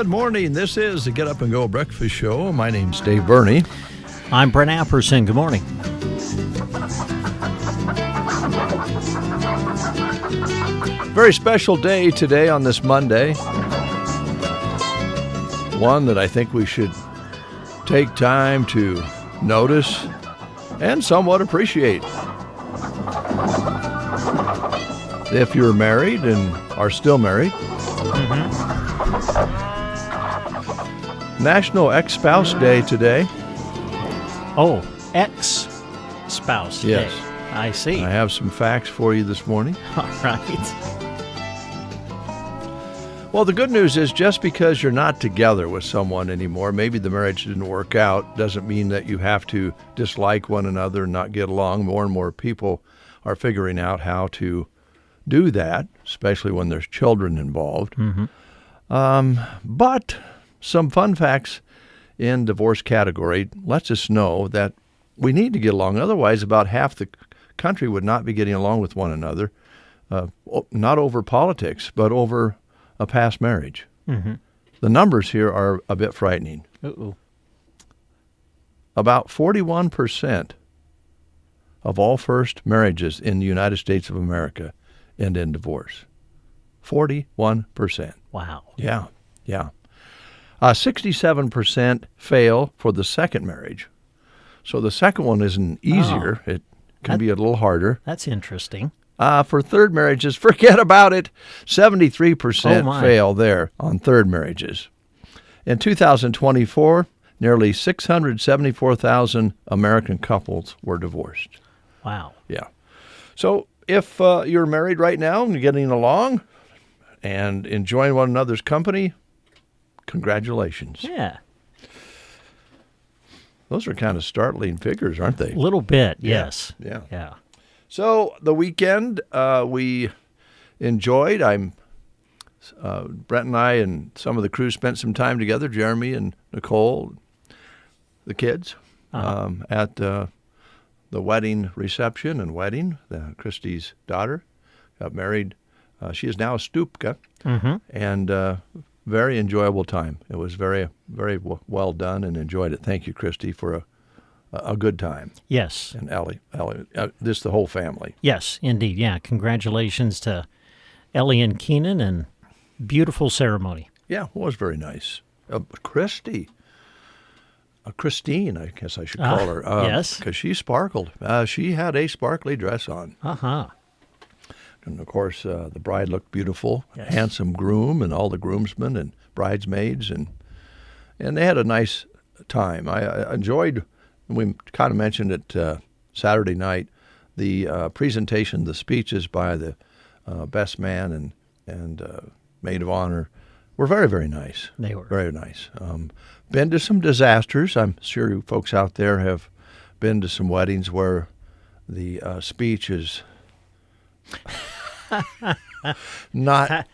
Good morning. This is the Get Up and Go Breakfast Show. My name's Dave Burney. I'm Brent Apperson. Good morning. Very special day today on this Monday. One that I think we should take time to notice and somewhat appreciate. If you're married and are still married. National Ex-Spouse Day today. Oh, ex-spouse Yes. day. I see. I have some facts for you this morning. All right. Well, the good news is just because you're not together with someone anymore, maybe the marriage didn't work out, doesn't mean that you have to dislike one another and not get along. More and more people are figuring out how to do that, especially when there's children involved. But some fun facts in divorce category lets us know that we need to get along. Otherwise, about half the country would not be getting along with one another, not over politics, but over a past marriage. The numbers here are a bit frightening. About 41% of all first marriages in the United States of America end in divorce. 41%. Wow. Yeah. 67% fail for the second marriage. So the second one isn't easier. It can be a little harder. That's interesting. For third marriages, forget about it. 73% my. fail there on third marriages. In 2024, nearly 674,000 American couples were divorced. Wow. Yeah. So if you're married right now and getting along and enjoying one another's company, congratulations. Yeah. Those are kind of startling figures, aren't they? A little bit, yes. Yeah. So the weekend we enjoyed. Brent and I and some of the crew spent some time together, Jeremy and Nicole, the kids, at the wedding reception and wedding. Christy's daughter got married. She is now a Stupka, and very enjoyable time. It was very, very well done and enjoyed it. Thank you, Christy, for a good time. Yes. And Ellie, this the whole family. Yes, indeed. Yeah. Congratulations to Ellie and Keenan, and beautiful ceremony. Yeah, it was very nice. Christy. Christine, I guess I should call her. Yes. Because she sparkled. She had a sparkly dress on. And, of course, the bride looked beautiful, Yes. handsome groom and all the groomsmen and bridesmaids, and they had a nice time. I enjoyed, we kind of mentioned it Saturday night, the presentation, the speeches by the best man and maid of honor were very, very nice. They were. Very nice. Been to some disasters. I'm sure you folks out there have been to some weddings where the speech is not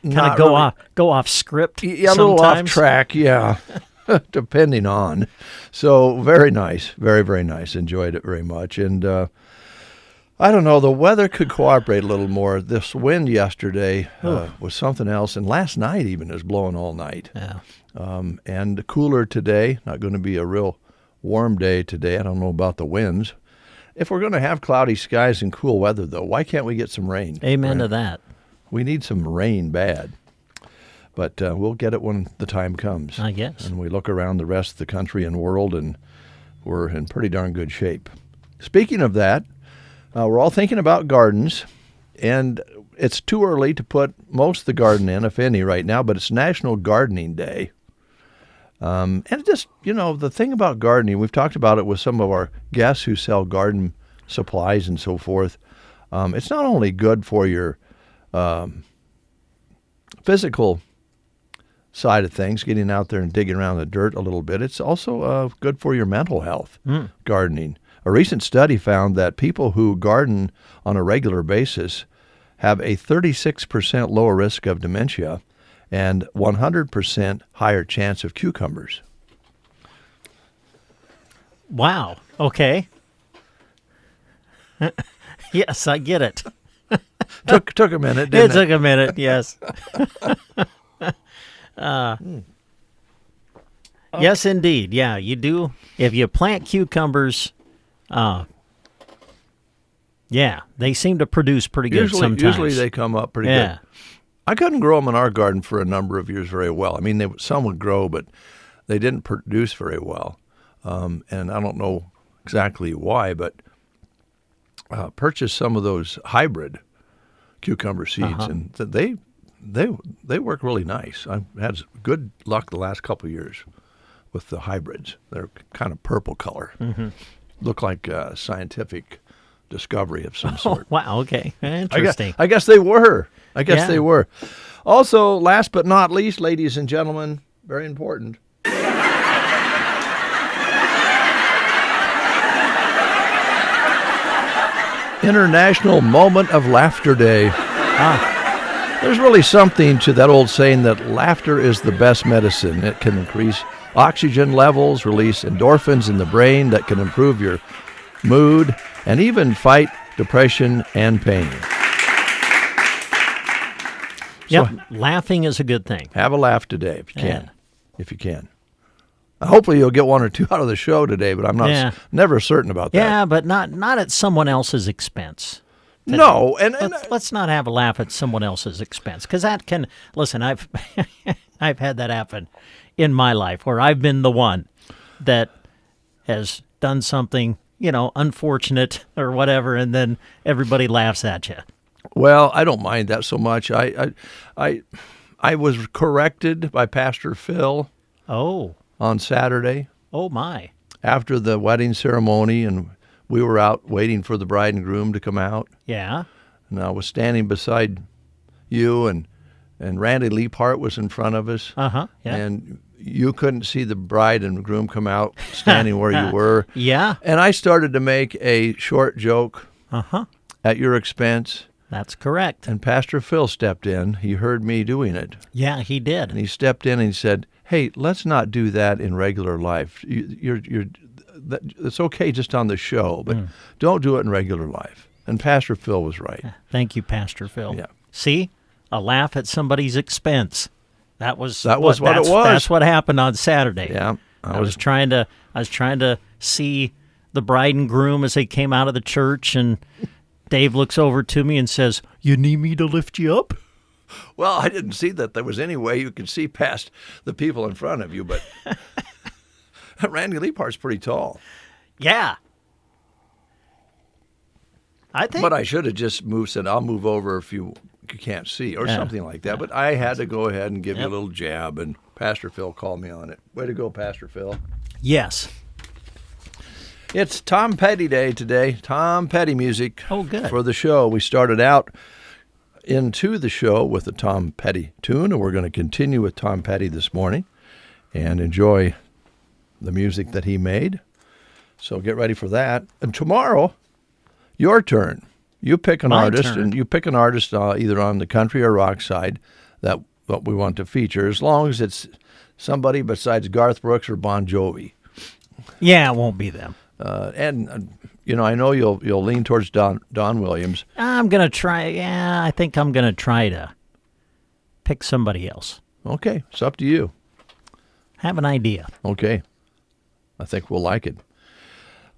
go off script. Yeah, a little off sometimes. track. Yeah, depending on. So very nice, very, very nice. Enjoyed it very much, and I don't know. The weather could cooperate a little more. This wind yesterday was something else, and last night even it was blowing all night. Yeah. And cooler today. Not going to be a real warm day today. I don't know about the winds. If we're going to have cloudy skies and cool weather, though, why can't we get some rain? Amen to that. We need some rain bad. But we'll get it when the time comes. I guess. And we look around the rest of the country and world, and we're in pretty darn good shape. Speaking of that, we're all thinking about gardens, and it's too early to put most of the garden in, if any, right now, but it's National Gardening Day. And just, the thing about gardening, we've talked about it with some of our guests who sell garden supplies and so forth. It's not only good for your physical side of things, getting out there and digging around the dirt a little bit, it's also good for your mental health, gardening. A recent study found that people who garden on a regular basis have a 36% lower risk of dementia and 100% higher chance of cucumbers. Wow. Okay. Yes, I get it. Took a minute, didn't it? It took a minute, yes. Yes, indeed. Yeah, you do. If you plant cucumbers, yeah, they seem to produce pretty good sometimes. Usually they come up pretty Yeah. good. I couldn't grow them in our garden for a number of years very well. I mean, some would grow, but they didn't produce very well. And I don't know exactly why, but purchased some of those hybrid cucumber seeds, and they work really nice. I've had good luck the last couple of years with the hybrids. They're kind of purple color. Look like a scientific discovery of some sort. Wow, okay. Interesting. I guess they were. Yeah. They were. Also, last but not least, ladies and gentlemen, very important. International Moment of Laughter Day. There's really something to that old saying that laughter is the best medicine. It can increase oxygen levels, release endorphins in the brain that can improve your mood, and even fight depression and pain. Yep, laughing is a good thing. Have a laugh today if you can. Yeah. If you can. Hopefully you'll get one or two out of the show today, but I'm not never certain about that. Yeah, but not at someone else's expense. Today. No, and let's not have a laugh at someone else's expense, because that can listen. I've I've had that happen in my life where I've been the one that has done something, unfortunate or whatever, and then everybody laughs at you. well, I don't mind that so much. I was corrected by Pastor Phil Oh, on Saturday oh my. after the wedding ceremony, and we were out waiting for the bride and groom to come out. Yeah. And I was standing beside you, and Randy Leaphart was in front of us. Yeah. And you couldn't see the bride and groom come out standing where you were. Yeah. And I started to make a short joke at your expense. That's correct. And Pastor Phil stepped in. He heard me doing it. Yeah, he did. And he stepped in and he said, "Hey, let's not do that in regular life. It's okay just on the show, but don't do it in regular life." And Pastor Phil was right. Thank you, Pastor Phil. Yeah. See, a laugh at somebody's expense. That was what it was. That's what happened on Saturday. Yeah. I was trying to see the bride and groom as they came out of the church, and Dave looks over to me and says, "You need me to lift you up?" Well, I didn't see that there was any way you could see past the people in front of you, but Randy Leaphart's pretty tall. Yeah. I think. But I should have just said, "I'll move over if you can't see," or something like that. But I had to go ahead and give you a little jab, and Pastor Phil called me on it. Way to go, Pastor Phil. Yes. It's Tom Petty Day today. Tom Petty music. Oh, good. For the show. We started out into the show with a Tom Petty tune, and we're going to continue with Tom Petty this morning and enjoy the music that he made. So get ready for that. And tomorrow, your turn. You pick an artist, and you pick an artist either on the country or rock side that what we want to feature, as long as it's somebody besides Garth Brooks or Bon Jovi. Yeah, it won't be them. I know you'll lean towards Don Williams. I'm going to try. Yeah, I think I'm going to try to pick somebody else. Okay, it's up to you. Have an idea. Okay, I think we'll like it.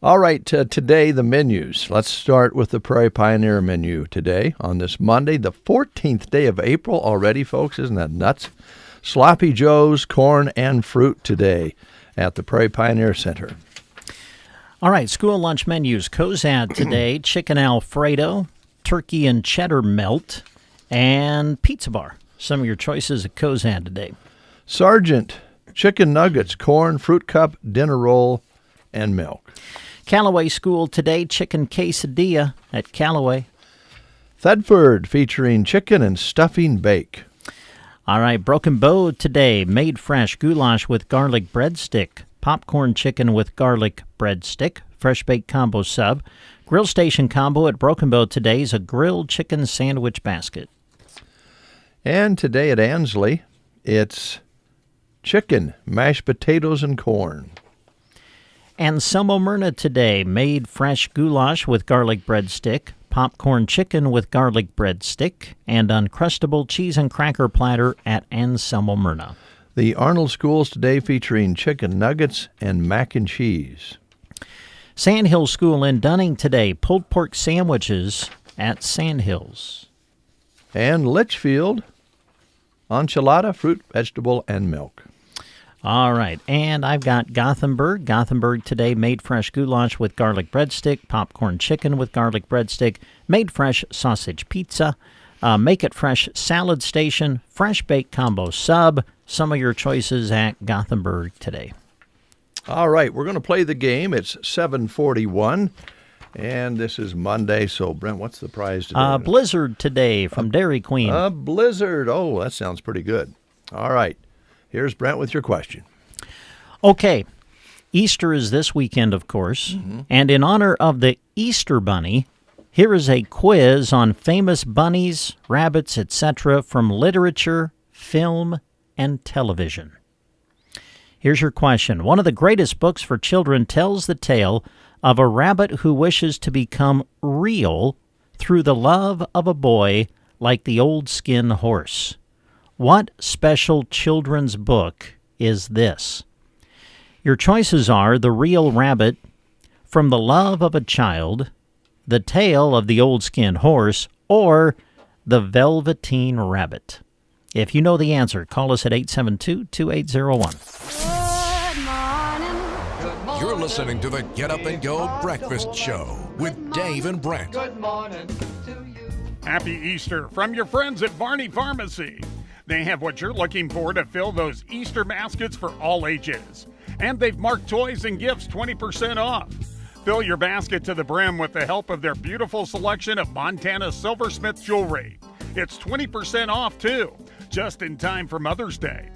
All right, today the menus. Let's start with the Prairie Pioneer menu today on this Monday, the 14th day of April already, folks. Isn't that nuts? Sloppy Joe's corn and fruit today at the Prairie Pioneer Center. All right, school lunch menus. Cozad today, chicken Alfredo, turkey and cheddar melt, and pizza bar. Some of your choices at Cozad today. Sergeant, chicken nuggets, corn, fruit cup, dinner roll, and milk. Callaway School today, chicken quesadilla at Callaway. Thedford featuring chicken and stuffing bake. All right, Broken Bow today, made fresh goulash with garlic breadstick, popcorn chicken with garlic breadstick, fresh baked combo sub. Grill Station combo at Broken Bow today is a grilled chicken sandwich basket. And today at Ansley, it's chicken, mashed potatoes, and corn. Anselmo Myrna today, made fresh goulash with garlic breadstick, popcorn chicken with garlic breadstick, and Uncrustable cheese and cracker platter at Anselmo Myrna. The Arnold Schools today featuring chicken nuggets and mac and cheese. Sandhill School in Dunning today, pulled pork sandwiches at Sandhills. And Litchfield, enchilada, fruit, vegetable, and milk. All right, and I've got Gothenburg. Gothenburg today, made fresh goulash with garlic breadstick, popcorn chicken with garlic breadstick, made fresh sausage pizza, make it fresh salad station, fresh baked combo sub. Some of your choices at Gothenburg today. All right, we're going to play the game. It's 7:41, and this is Monday. So, Brent, what's the prize today? Blizzard today from Dairy Queen. A blizzard. Oh, that sounds pretty good. All right. Here's Brent with your question. Okay. Easter is this weekend, of course. Mm-hmm. And in honor of the Easter Bunny, here is a quiz on famous bunnies, rabbits, etc. from literature, film, and television. Here's your question. One of the greatest books for children tells the tale of a rabbit who wishes to become real through the love of a boy like the old skin horse. What special children's book is this? Your choices are The Real Rabbit, From the Love of a Child, The Tale of the Old Skin Horse, or The Velveteen Rabbit. If you know the answer, call us at 872-2801. You're listening to the Get Up and Go Breakfast Show with Dave and Brent. Good morning to you. Happy Easter from your friends at Barney Pharmacy. They have what you're looking for to fill those Easter baskets for all ages. And they've marked toys and gifts 20% off. Fill your basket to the brim with the help of their beautiful selection of Montana Silversmith jewelry. It's 20% off, too, just in time for Mother's Day.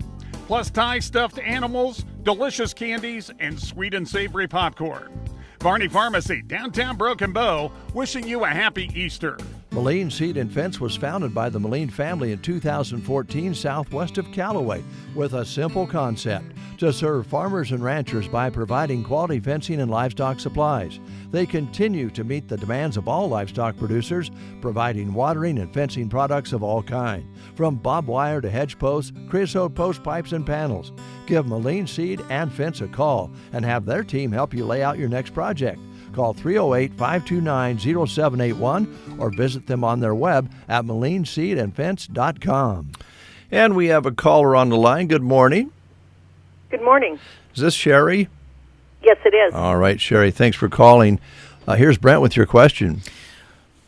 Plus Thai stuffed animals, delicious candies, and sweet and savory popcorn. Barney Pharmacy, downtown Broken Bow, wishing you a happy Easter. Moline Seed and Fence was founded by the Moline family in 2014 southwest of Callaway with a simple concept: to serve farmers and ranchers by providing quality fencing and livestock supplies. They continue to meet the demands of all livestock producers, providing watering and fencing products of all kinds, from barbed wire to hedge posts, creosote post pipes, and panels. Give Moline Seed and Fence a call and have their team help you lay out your next project. Call 308-529-0781 or visit them on their web at molineseedandfence.com. And we have a caller on the line. Good morning. Good morning. Is this Sherry? Yes, it is. All right, Sherry, thanks for calling. Here's Brent with your question.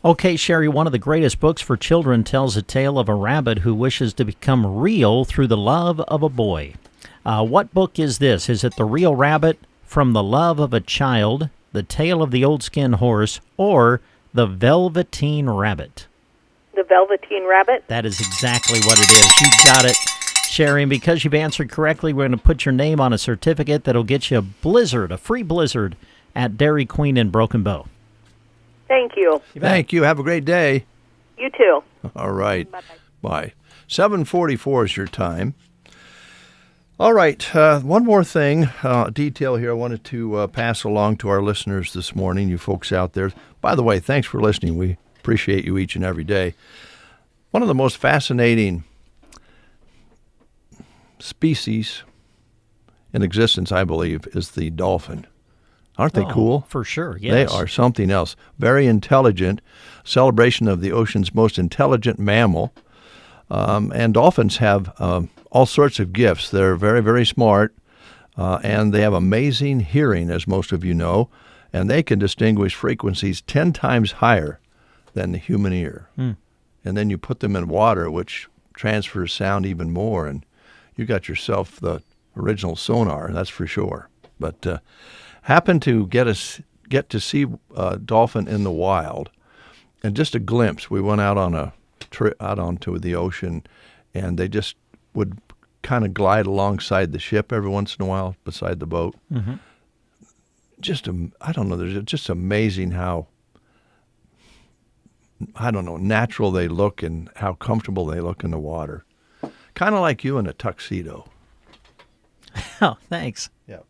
Okay, Sherry, one of the greatest books for children tells a tale of a rabbit who wishes to become real through the love of a boy. What book is this? Is it The Real Rabbit, From the Love of a Child, The Tale of the Old Skin Horse, or The Velveteen Rabbit? The Velveteen Rabbit? That is exactly what it is. You got it, Sherry. And because you've answered correctly, we're going to put your name on a certificate that'll get you a blizzard, a free blizzard, at Dairy Queen in Broken Bow. Thank you. Thank you. Have a great day. You too. All right. Bye-bye. Bye. 7:44 is your time. All right. One more thing, detail here I wanted to pass along to our listeners this morning, you folks out there. By the way, thanks for listening. We appreciate you each and every day. One of the most fascinating species in existence, I believe, is the dolphin. Aren't they cool? For sure, yes. They are something else. Very intelligent. Celebration of the ocean's most intelligent mammal. And dolphins have all sorts of gifts. They're very, very smart, and they have amazing hearing, as most of you know, and they can distinguish frequencies 10 times higher than the human ear. And then you put them in water, which transfers sound even more, and you got yourself the original sonar, that's for sure. But happened to get to see a dolphin in the wild, and just a glimpse. We went out on a trip out onto the ocean, and they just would kind of glide alongside the ship every once in a while beside the boat. Mm-hmm. I don't know, there's just amazing how, natural they look and how comfortable they look in the water. Kind of like you in a tuxedo. Oh, thanks. Yeah.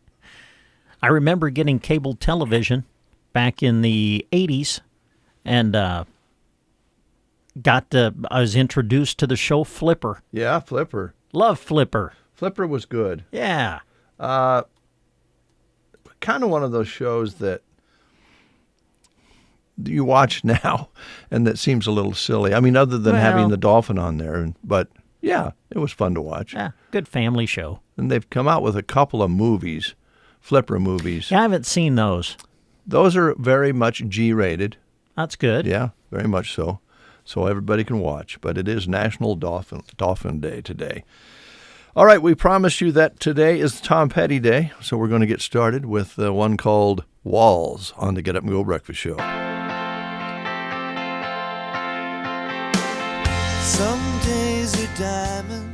I remember getting cable television back in the 80s, and I was introduced to the show Flipper. Yeah, Flipper. Love Flipper. Flipper was good. Yeah. Kind of one of those shows that you watch now and that seems a little silly. I mean, other than having the dolphin on there. But, yeah, it was fun to watch. Yeah, good family show. And they've come out with a couple of movies, Flipper movies. Yeah, I haven't seen those. Those are very much G-rated. That's good. Yeah, very much so. So everybody can watch. But it is National Dolphin Day today. All right, we promised you that today is Tom Petty Day, so we're going to get started with one called Walls on the Get Up and Go Breakfast Show. Some days are diamonds.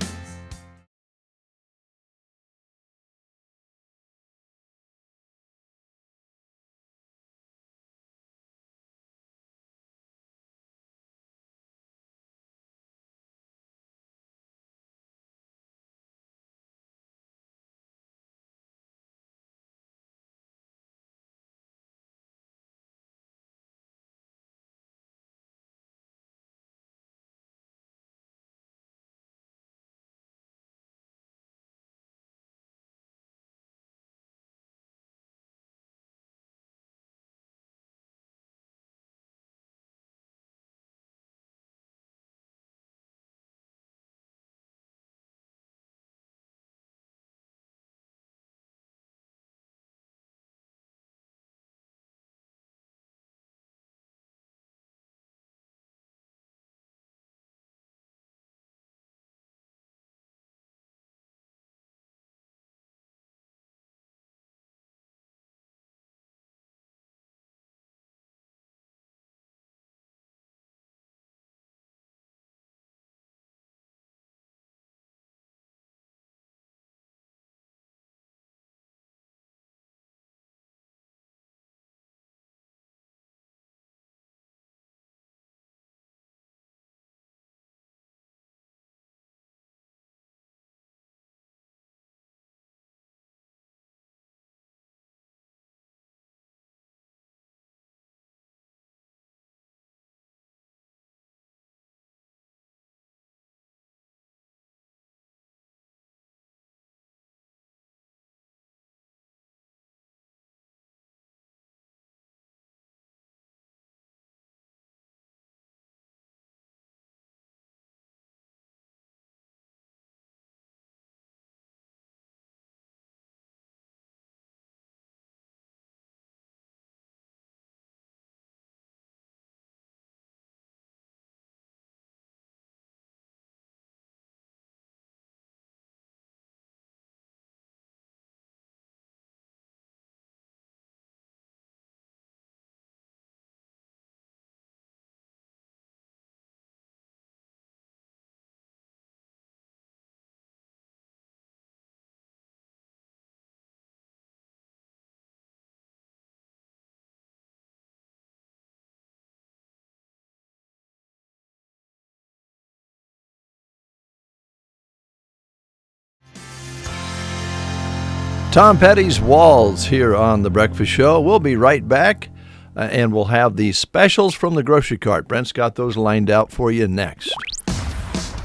Tom Petty's Walls here on The Breakfast Show. We'll be right back, and we'll have the specials from the grocery cart. Brent's got those lined out for you next.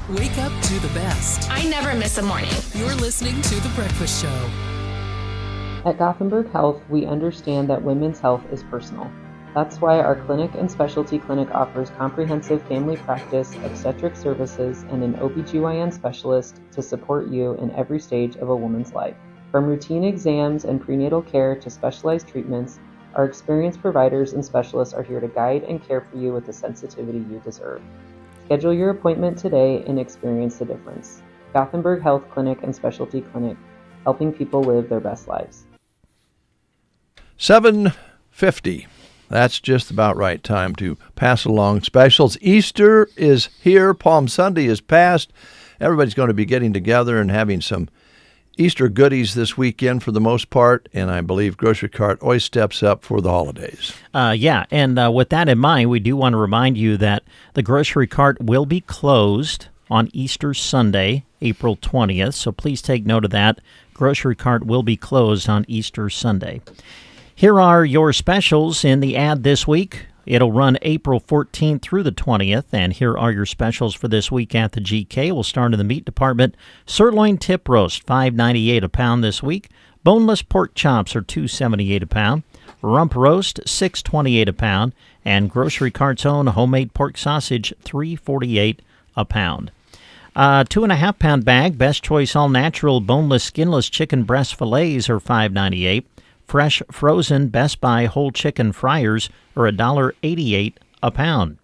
Wake up to the best. I never miss a morning. You're listening to The Breakfast Show. At Gothenburg Health, we understand that women's health is personal. That's why our clinic and specialty clinic offers comprehensive family practice, obstetric services, and an OBGYN specialist to support you in every stage of a woman's life. From routine exams and prenatal care to specialized treatments, our experienced providers and specialists are here to guide and care for you with the sensitivity you deserve. Schedule your appointment today and experience the difference. Gothenburg Health Clinic and Specialty Clinic, helping people live their best lives. 7:50. That's just about right time to pass along specials. Easter is here. Palm Sunday is past. Everybody's going to be getting together and having some Easter goodies this weekend for the most part, and I believe Grocery Cart always steps up for the holidays. And with that in mind, we do want to remind you that the Grocery Cart will be closed on Easter Sunday, April 20th, so please take note of that. Grocery Cart will be closed on Easter Sunday. Here are your specials in the ad this week. It'll run April 14th through the 20th, and here are your specials for this week at the GK. We'll start in the meat department. Sirloin tip roast, $5.98 a pound this week. Boneless pork chops are $2.78 a pound. Rump roast, $6.28 a pound. And grocery cart's own homemade pork sausage, $3.48 a pound. 2.5 pound bag, Best Choice All Natural Boneless Skinless Chicken Breast Fillets are $5.98. Fresh frozen Best Buy whole chicken fryers are $1.88 a pound.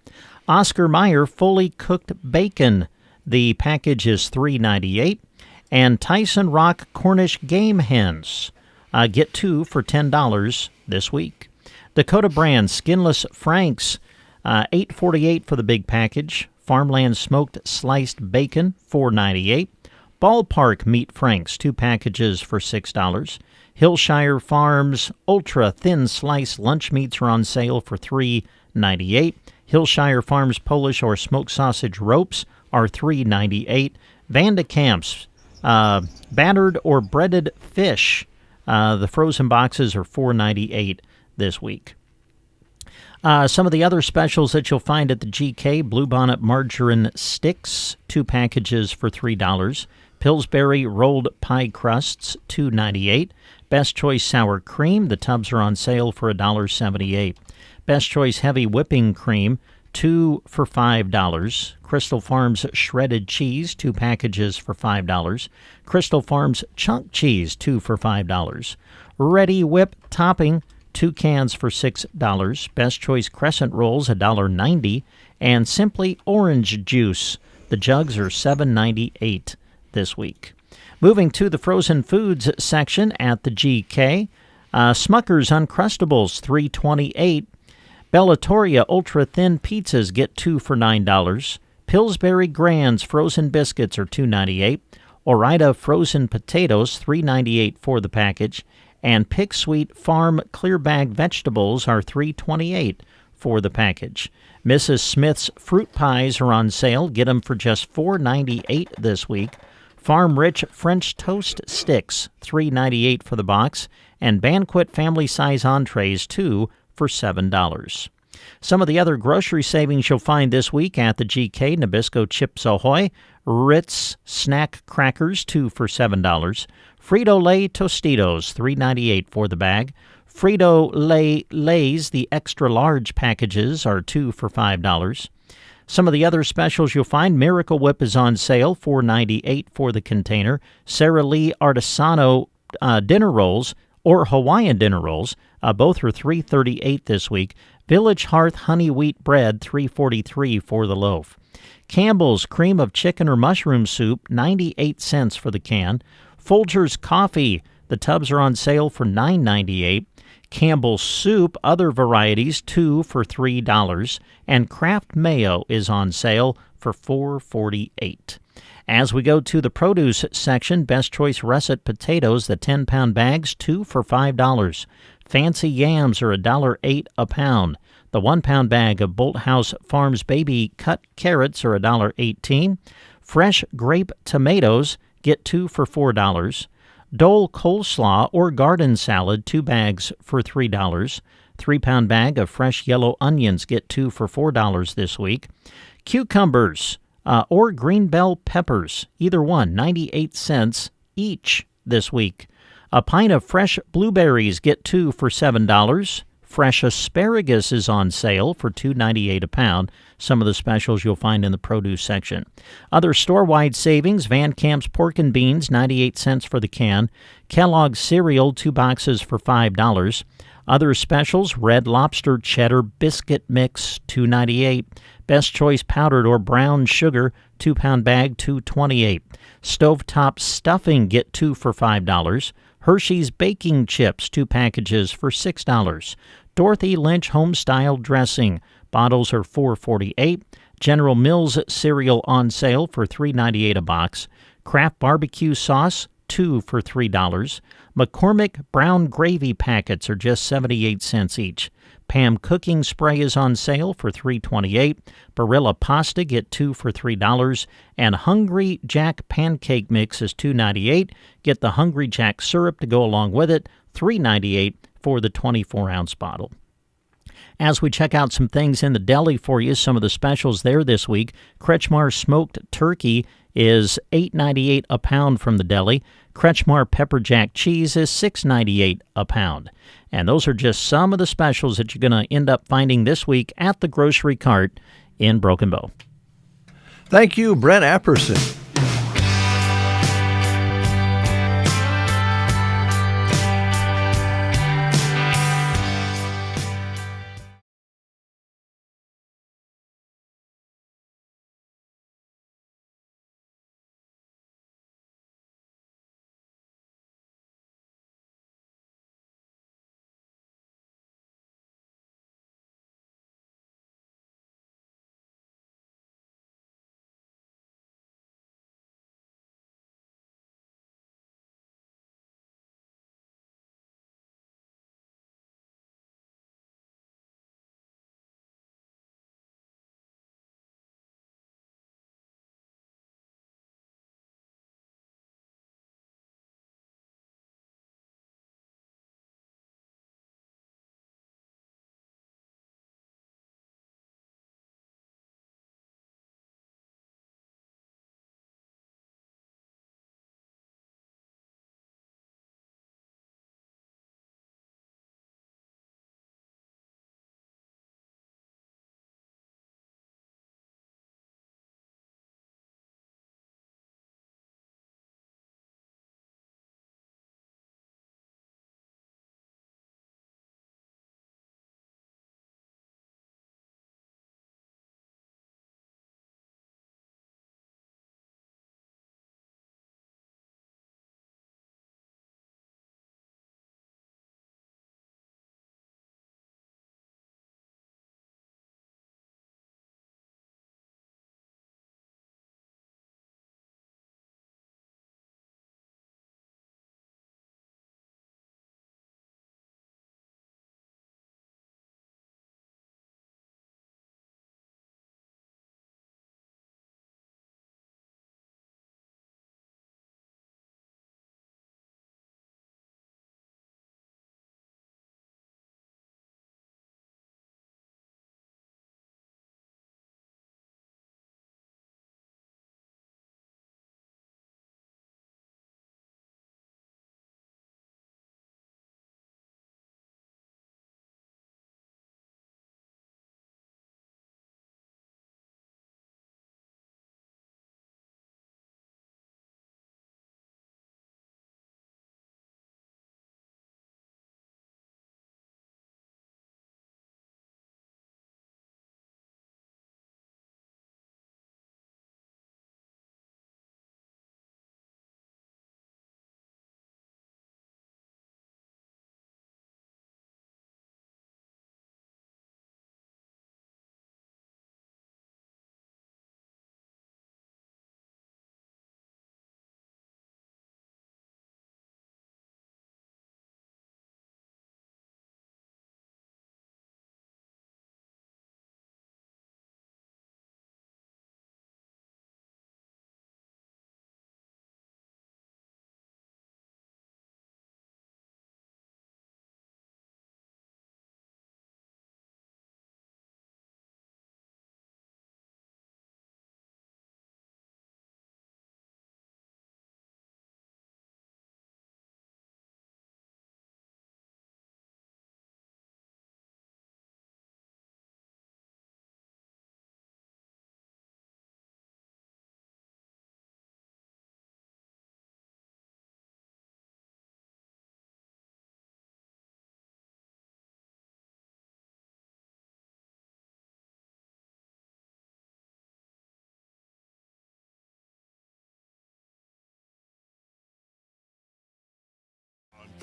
Oscar Mayer fully cooked bacon, the package is $3.98. And Tyson Rock Cornish game hens, get 2 for $10 this week. Dakota Brand Skinless Franks, $8.48 for the big package. Farmland Smoked Sliced Bacon, $4.98. Ballpark Meat Franks, 2 packages for $6. Hillshire Farms Ultra Thin Slice Lunch Meats are on sale for $3.98. Hillshire Farms Polish or Smoked Sausage Ropes are $3.98. Vandekamp's battered or breaded fish, the frozen boxes are $4.98 this week. Some of the other specials that you'll find at the GK, Bluebonnet margarine sticks, 2 packages for $3. Pillsbury rolled pie crusts, $2.98. Best Choice sour cream, the tubs are on sale for $1.78. Best Choice heavy whipping cream, 2 for $5. Crystal Farms shredded cheese, 2 packages for $5. Crystal Farms chunk cheese, 2 for $5. Ready Whip topping, 2 cans for $6. Best Choice crescent rolls, $1.90. And Simply orange juice, the jugs are $7.98 this week. Moving to the frozen foods section at the GK, Smucker's Uncrustables, $3.28. Bellatoria Ultra Thin Pizzas get 2 for $9. Pillsbury Grands Frozen Biscuits are $2.98. Ore-Ida Frozen Potatoes, $3.98 for the package. And Pick Sweet Farm Clear Bag Vegetables are $3.28 for the package. Mrs. Smith's Fruit Pies are on sale. Get them for just $4.98 this week. Farm Rich French Toast Sticks, $3.98 for the box. And Banquet Family Size Entrees, 2 for $7. Some of the other grocery savings you'll find this week at the GK, Nabisco Chips Ahoy, Ritz Snack Crackers, 2 for $7. Frito-Lay Tostitos, $3.98 for the bag. Frito-Lay Lays, the extra large packages, are 2 for $5. Some of the other specials you'll find, Miracle Whip is on sale, $4.98 for the container. Sara Lee Artisano dinner rolls, or Hawaiian dinner rolls, both are $3.38 this week. Village Hearth Honey Wheat Bread, $3.43 for the loaf. Campbell's Cream of Chicken or Mushroom Soup, 98 cents for the can. Folgers Coffee, the tubs are on sale for $9.98. Campbell's Soup, other varieties, 2 for $3. And Kraft Mayo is on sale for $4.48. As we go to the produce section, Best Choice Russet Potatoes, the 10-pound bags, 2 for $5. Fancy Yams are $1.08 a pound. The 1-pound bag of Bolthouse Farms Baby Cut Carrots are $1.18. Fresh Grape Tomatoes, get 2 for $4. Dole Coleslaw or Garden Salad, 2 bags for $3. 3-pound bag of fresh yellow onions, get 2 for $4 this week. Cucumbers or green bell peppers, either one, 98 cents each this week. A pint of fresh blueberries, get 2 for $7. Fresh asparagus is on sale for $2.98 a pound. Some of the specials you'll find in the produce section. Other store-wide savings, Van Camp's pork and beans, 98 cents for the can. Kellogg's cereal, 2 boxes for $5. Other specials, Red Lobster cheddar biscuit mix, $2.98. Best Choice powdered or brown sugar, 2-pound bag, $2.28. Stovetop stuffing, get 2 for $5. Hershey's baking chips, 2 packages for $6. Dorothy Lynch home-style dressing, bottles are $4.48. General Mills cereal on sale for $3.98 a box. Kraft barbecue sauce, 2 for $3. McCormick brown gravy packets are just 78 cents each. Pam cooking spray is on sale for $3.28. Barilla pasta, get 2 for $3. And Hungry Jack pancake mix is $2.98. Get the Hungry Jack syrup to go along with it, $3.98 for the 24-ounce bottle. As we check out some things in the deli for you, some of the specials there this week, Kretschmar smoked turkey is $8.98 a pound from the deli. Kretschmar pepper jack cheese is $6.98 a pound. And those are just some of the specials that you're going to end up finding this week at the grocery cart in Broken Bow. Thank you, Brent Apperson.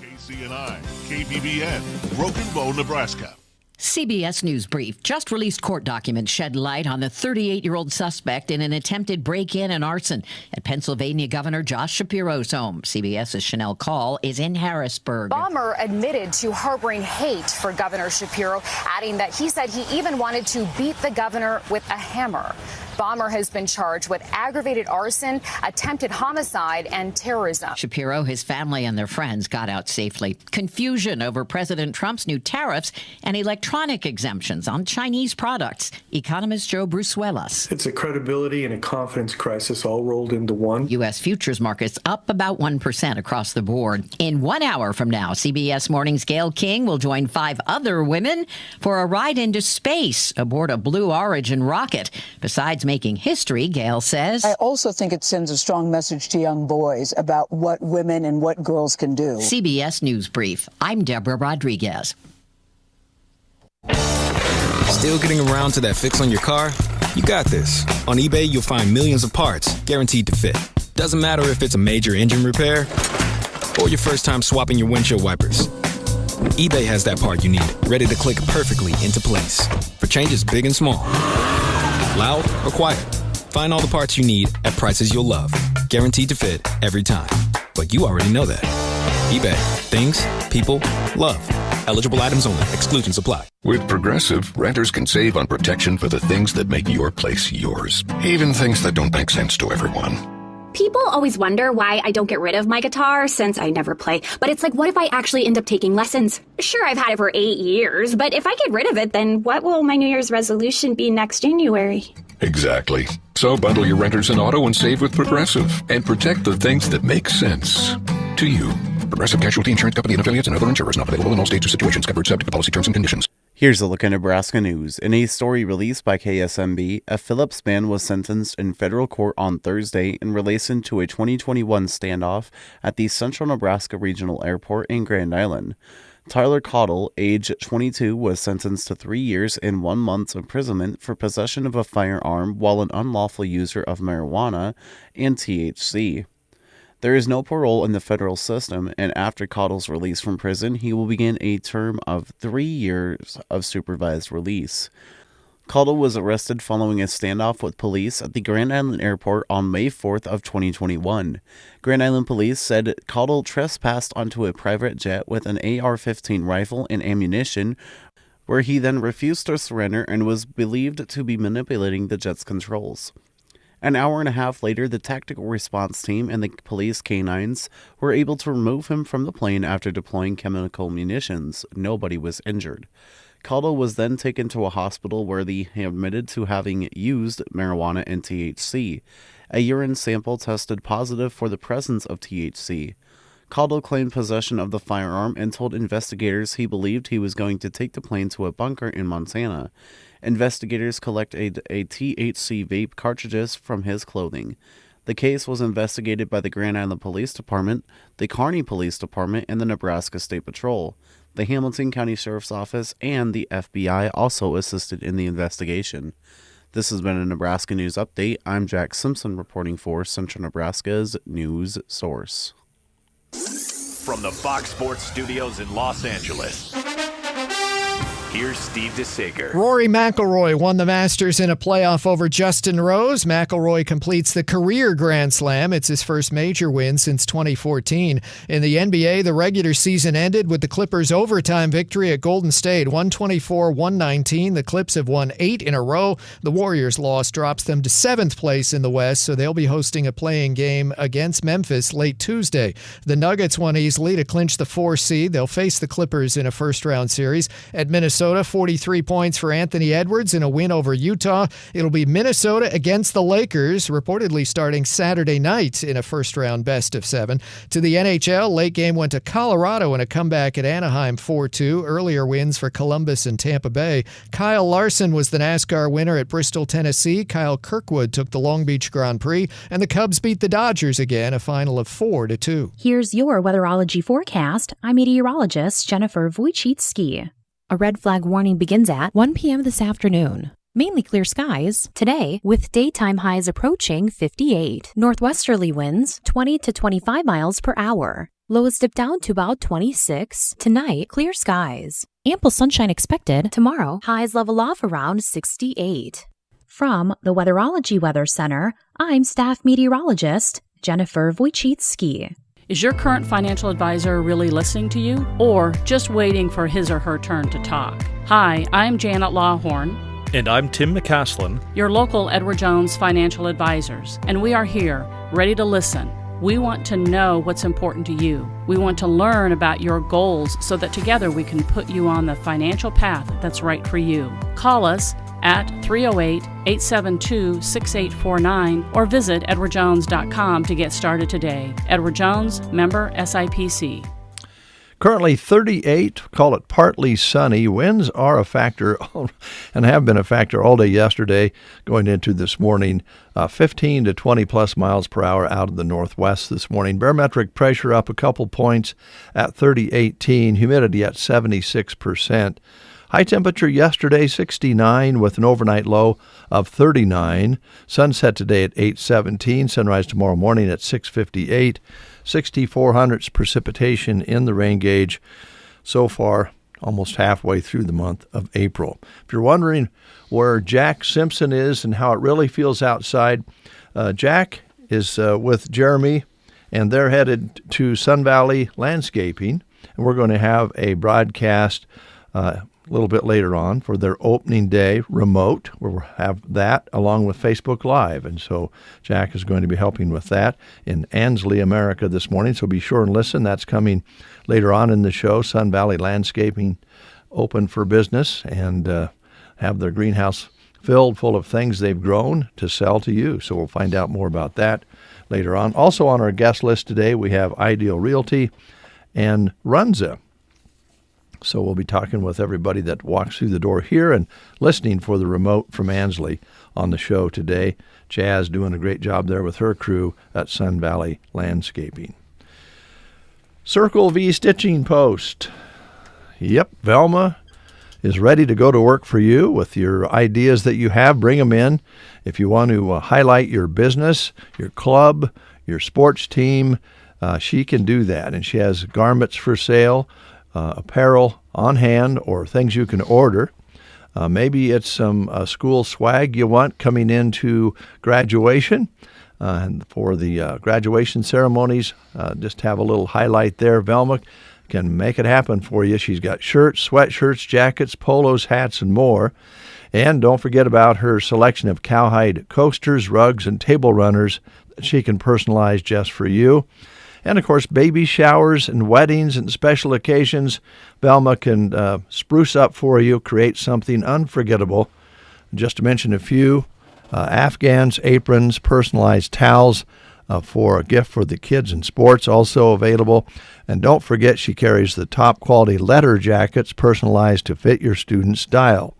KCNI, KBBN, Broken Bow, Nebraska. CBS News Brief. Just released court documents shed light on the 38-year-old suspect in an attempted break-in and arson at Pennsylvania Governor Josh Shapiro's home. CBS's Chanel Call is in Harrisburg. Bomber admitted to harboring hate for Governor Shapiro, adding that he said he even wanted to beat the governor with a hammer. bomber has been charged with aggravated arson, attempted homicide, and terrorism. Shapiro, his family, and their friends got out safely. Confusion over President Trump's new tariffs and electronic exemptions on Chinese products. Economist Joe Brusuelas. It's a credibility and a confidence crisis all rolled into one. U.S. futures markets up about 1% across the board. In 1 hour from now, CBS Morning's Gayle King will join 5 other women for a ride into space aboard a Blue Origin rocket. Besides making history, Gayle says, I also think it sends a strong message to young boys about what women and what girls can do. CBS News Brief. I'm Deborah Rodriguez. Still getting around to that fix on your car? You got this. On eBay, you'll find millions of parts guaranteed to fit. Doesn't matter if it's a major engine repair or your first time swapping your windshield wipers. eBay has that part you need, ready to click perfectly into place for changes big and small. Loud or quiet, find all the parts you need at prices you'll love. Guaranteed to fit every time. But you already know that. eBay. Things, people, love. Eligible items only. Exclusions apply. With Progressive, renters can save on protection for the things that make your place yours. Even things that don't make sense to everyone. People always wonder why I don't get rid of my guitar since I never play. But it's like, what if I actually end up taking lessons? Sure, I've had it for 8 years, but if I get rid of it, then what will my New Year's resolution be next January? Exactly. So bundle your renters and auto and save with Progressive. And protect the things that make sense to you. Progressive Casualty Insurance Company and affiliates and other insurers not available in all states or situations. Covered subject to policy terms and conditions. Here's a look at Nebraska news. In a story released by KSMB, a Phillips man was sentenced in federal court on Thursday in relation to a 2021 standoff at the Central Nebraska Regional Airport in Grand Island. Tyler Cottle, age 22, was sentenced to 3 years and 1 month's imprisonment for possession of a firearm while an unlawful user of marijuana and THC. There is no parole in the federal system, and after Cottle's release from prison, he will begin a term of 3 years of supervised release. Cottle was arrested following a standoff with police at the Grand Island Airport on May 4th of 2021. Grand Island police said Cottle trespassed onto a private jet with an AR-15 rifle and ammunition, where he then refused to surrender and was believed to be manipulating the jet's controls. An hour and a half later, the tactical response team and the police canines were able to remove him from the plane after deploying chemical munitions. Nobody was injured. Cottle was then taken to a hospital where he admitted to having used marijuana and THC. A urine sample tested positive for the presence of THC. Cottle claimed possession of the firearm and told investigators he believed he was going to take the plane to a bunker in Montana. Investigators collected a THC vape cartridges from his clothing. The case was investigated by the Grand Island Police Department, the Kearney Police Department, and the Nebraska State Patrol. The Hamilton County Sheriff's Office and the FBI also assisted in the investigation. This has been a Nebraska News Update. I'm Jack Simpson reporting for Central Nebraska's news source. From the Fox Sports Studios in Los Angeles, here's Steve DeSager. Rory McIlroy won the Masters in a playoff over Justin Rose. McIlroy completes the career Grand Slam. It's his first major win since 2014. In the NBA, the regular season ended with the Clippers' overtime victory at Golden State, 124-119. The Clips have won 8 in a row. The Warriors' loss drops them to 7th place in the West, so they'll be hosting a play-in game against Memphis late Tuesday. The Nuggets won easily to clinch the 4 seed. They'll face the Clippers in a first-round series. At Minnesota, 43 points for Anthony Edwards in a win over Utah. It'll be Minnesota against the Lakers, reportedly starting Saturday night in a first-round best-of-7. To the NHL, late game went to Colorado in a comeback at Anaheim 4-2. Earlier wins for Columbus and Tampa Bay. Kyle Larson was the NASCAR winner at Bristol, Tennessee. Kyle Kirkwood took the Long Beach Grand Prix, and the Cubs beat the Dodgers again, a final of 4-2. Here's your weatherology forecast. I'm meteorologist Jennifer Wojcicki. A red flag warning begins at 1 p.m. this afternoon. Mainly clear skies today, with daytime highs approaching 58. Northwesterly winds 20 to 25 miles per hour. Lows dip down to about 26. Tonight, clear skies. Ample sunshine expected. Tomorrow, highs level off around 68. From the Weatherology Weather Center, I'm staff meteorologist Jennifer Wojcicki. Is your current financial advisor really listening to you, or just waiting for his or her turn to talk? Hi, I'm Janet Lawhorn, And I'm Tim McCaslin, your local Edward Jones financial advisors, and we are here, ready to listen. We want to know what's important to you. We want to learn about your goals so that together we can put you on the financial path that's right for you. Call us at 308-872-6849 or visit edwardjones.com to get started today. Edward Jones, member SIPC. Currently 38, call it partly sunny. Winds are a factor and have been a factor all day yesterday going into this morning. 15 to 20 plus miles per hour out of the northwest this morning. Barometric pressure up a couple points at 3018. Humidity at 76%. High temperature yesterday, 69 with an overnight low of 39. Sunset today at 8:17. Sunrise tomorrow morning at 6:58. 6,400 precipitation in the rain gauge so far, almost halfway through the month of April. If you're wondering where Jack Simpson is and how it really feels outside, Jack is with Jeremy, and they're headed to Sun Valley Landscaping, and we're going to have a broadcast a little bit later on for their opening day remote, where we'll have that along with Facebook Live. And so Jack is going to be helping with that in Ansley, America this morning. So be sure and listen. That's coming later on in the show. Sun Valley Landscaping open for business and have their greenhouse filled full of things they've grown to sell to you. So we'll find out more about that later on. Also on our guest list today, we have Ideal Realty and Runza. So we'll be talking with everybody that walks through the door here and listening for the remote from Ansley on the show today. Jazz doing a great job there with her crew at Sun Valley Landscaping. Circle V Stitching Post. Yep, Velma is ready to go to work for you with your ideas that you have. Bring them in. If you want to highlight your business, your club, your sports team, she can do that. And she has garments for sale, apparel on hand, or things you can order. Maybe it's some school swag you want coming into graduation. And for the graduation ceremonies, just have a little highlight there. Velma can make it happen for you. She's got shirts, sweatshirts, jackets, polos, hats, and more. And don't forget about her selection of cowhide coasters, rugs, and table runners that she can personalize just for you. And, of course, baby showers and weddings and special occasions, Velma can spruce up for you, create something unforgettable. Just to mention a few, Afghans, aprons, personalized towels for a gift for the kids in sports, also available. And don't forget, she carries the top-quality leather jackets personalized to fit your student's style.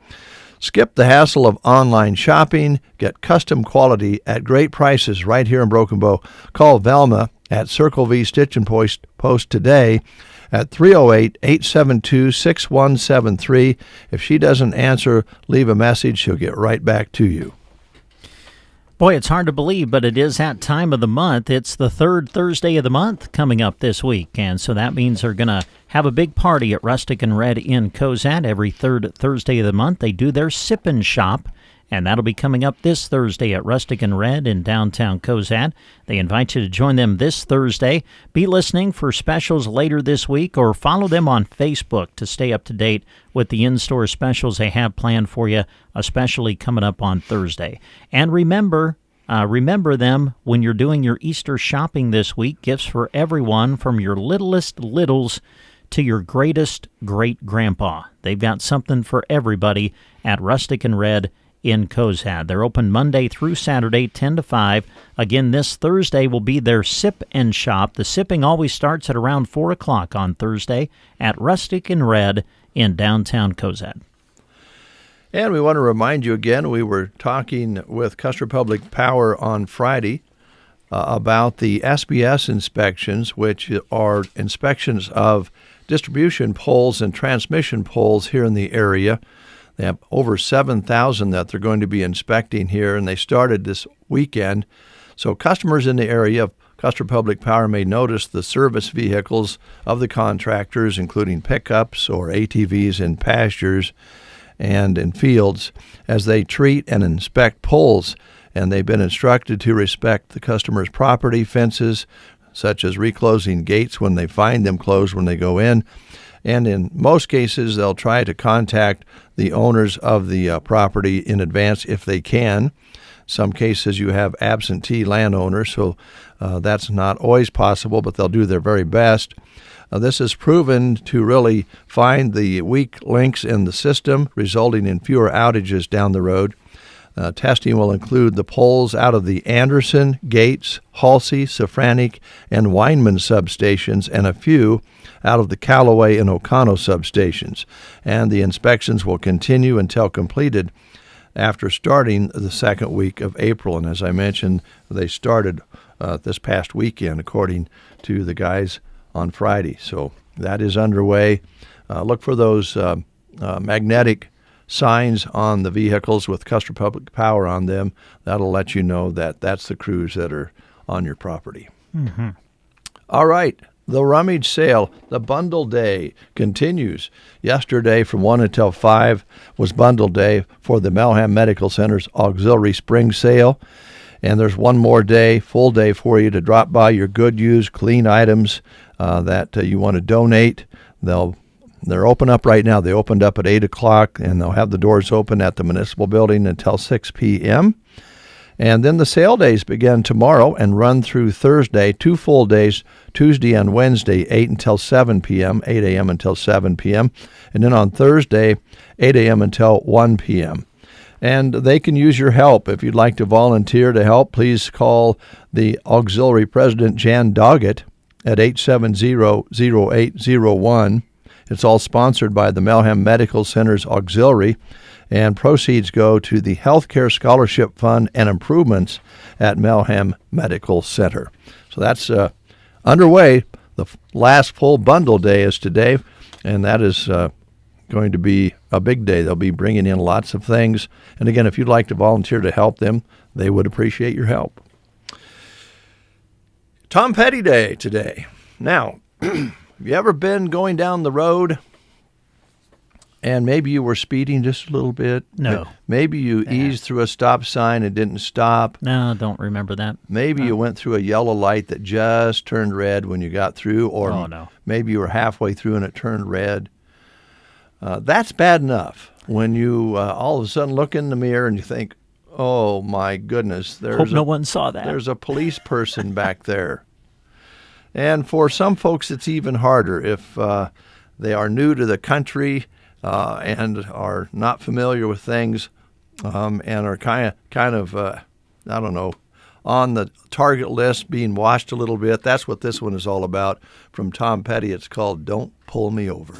Skip the hassle of online shopping. Get custom quality at great prices right here in Broken Bow. Call Velma at Circle V Stitch and Post today at 308-872-6173. If she doesn't answer, leave a message. She'll get right back to you. Boy, it's hard to believe, but it is that time of the month. It's the third Thursday of the month coming up this week, and so that means they're going to have a big party at Rustic and Red in Cozad every third Thursday of the month. They do their Sip and Shop, and that'll be coming up this Thursday at Rustic and Red in downtown Cozad. They invite you to join them this Thursday. Be listening for specials later this week, or follow them on Facebook to stay up to date with the in-store specials they have planned for you, especially coming up on Thursday. And remember them when you're doing your Easter shopping this week. Gifts for everyone, from your littlest littles to your greatest great-grandpa. They've got something for everybody at Rustic and Red in Cozad. They're open Monday through Saturday, 10 to 5. Again, this Thursday will be their Sip and Shop. The sipping always starts at around 4 o'clock on Thursday at Rustic and Red in downtown Cozad. And we want to remind you again, we were talking with Custer Public Power on Friday about the SBS inspections, which are inspections of distribution poles and transmission poles here in the area. They have over 7,000 that they're going to be inspecting here, and they started this weekend. So customers in the area of Custer Public Power may notice the service vehicles of the contractors, including pickups or ATVs in pastures and in fields, as they treat and inspect poles. And they've been instructed to respect the customer's property, fences, such as reclosing gates when they find them closed when they go in, And in most cases, they'll try to contact the owners of the property in advance if they can. Some cases you have absentee landowners, so that's not always possible, but they'll do their very best. This has proven to really find the weak links in the system, resulting in fewer outages down the road. Testing will include the poles out of the Anderson, Gates, Halsey, Safranic, and Weinman substations, and a few out of the Callaway and O'Connell substations. And the inspections will continue until completed after starting the second week of April. And as I mentioned, they started this past weekend, according to the guys on Friday. So that is underway. Look for those magnetic signs on the vehicles with Custer Public Power on them. That'll let you know that that's the crews that are on your property. Mm-hmm. All right. The rummage sale, the bundle day, continues. Yesterday from 1 until 5 was bundle day for the Melham Medical Center's auxiliary spring sale. And there's one more day, full day for you to drop by your good, used, clean items that you want to donate. They're open up right now. They opened up at 8 o'clock, and they'll have the doors open at the municipal building until 6 p.m. And then the sale days begin tomorrow and run through Thursday, 2 full days, Tuesday and Wednesday, 8 until 7 p.m., 8 a.m. until 7 p.m. And then on Thursday, 8 a.m. until 1 p.m. And they can use your help. If you'd like to volunteer to help, please call the auxiliary president, Jan Doggett, at 870-0801. It's all sponsored by the Melham Medical Center's auxiliary, and proceeds go to the Healthcare Scholarship Fund and improvements at Melham Medical Center. So that's underway. The last full bundle day is today, and that is going to be a big day. They'll be bringing in lots of things. And again, if you'd like to volunteer to help them, they would appreciate your help. Tom Petty Day today. Now, have you ever been going down the road and maybe you were speeding just a little bit? No. Maybe you eased through a stop sign and didn't stop. No, I don't remember that. Maybe you went through a yellow light that just turned red when you got through, or maybe you were halfway through and it turned red. That's bad enough when you all of a sudden look in the mirror and you think, oh, my goodness. Hope no one saw that. There's a police person back there. And for some folks, it's even harder if they are new to the country and are not familiar with things and are kind of I don't know, on the target list, being watched a little bit. That's what this one is all about. From Tom Petty, it's called Don't Pull Me Over.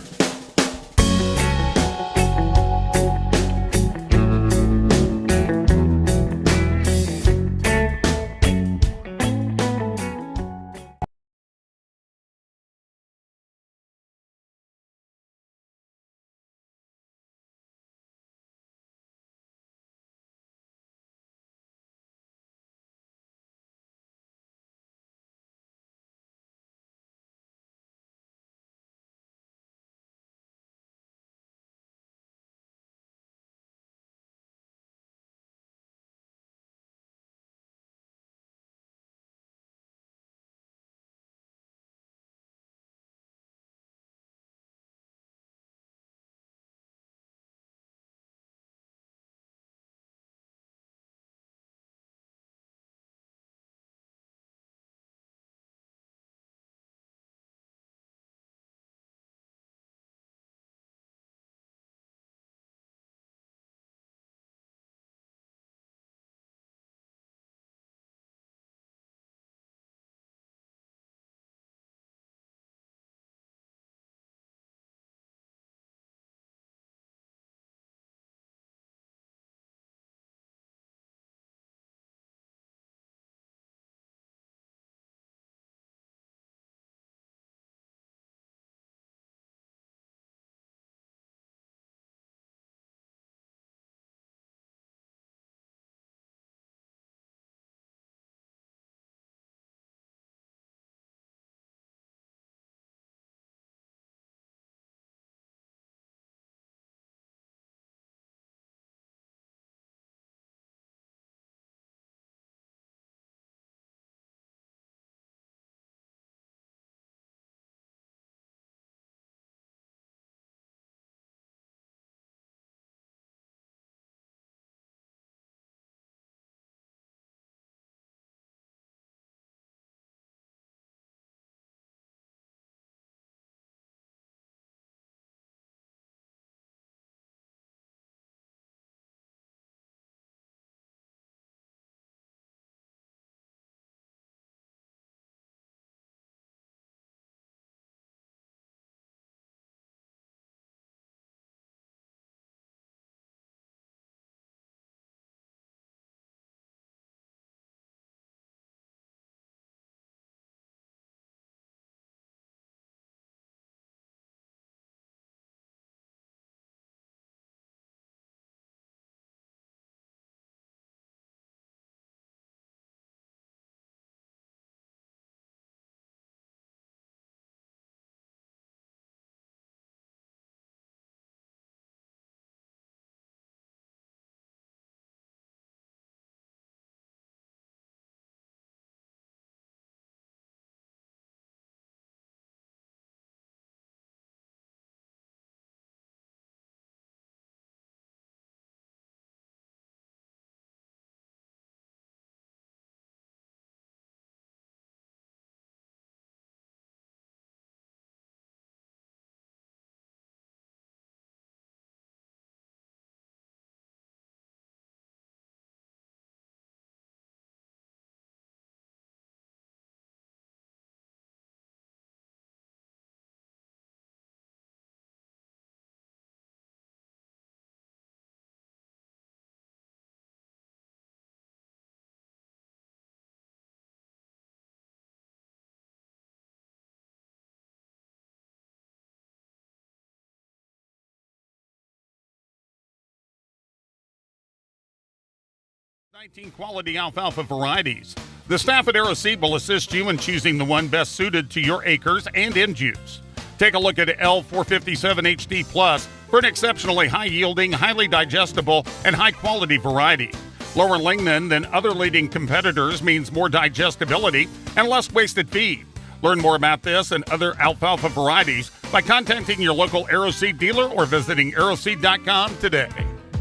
19 quality alfalfa varieties. The staff at Aeroseed will assist you in choosing the one best suited to your acres and end use. Take a look at L457 HD Plus for an exceptionally high-yielding, highly digestible, and high-quality variety. Lower lignin than other leading competitors means more digestibility and less wasted feed. Learn more about this and other alfalfa varieties by contacting your local Aeroseed dealer or visiting aeroseed.com today.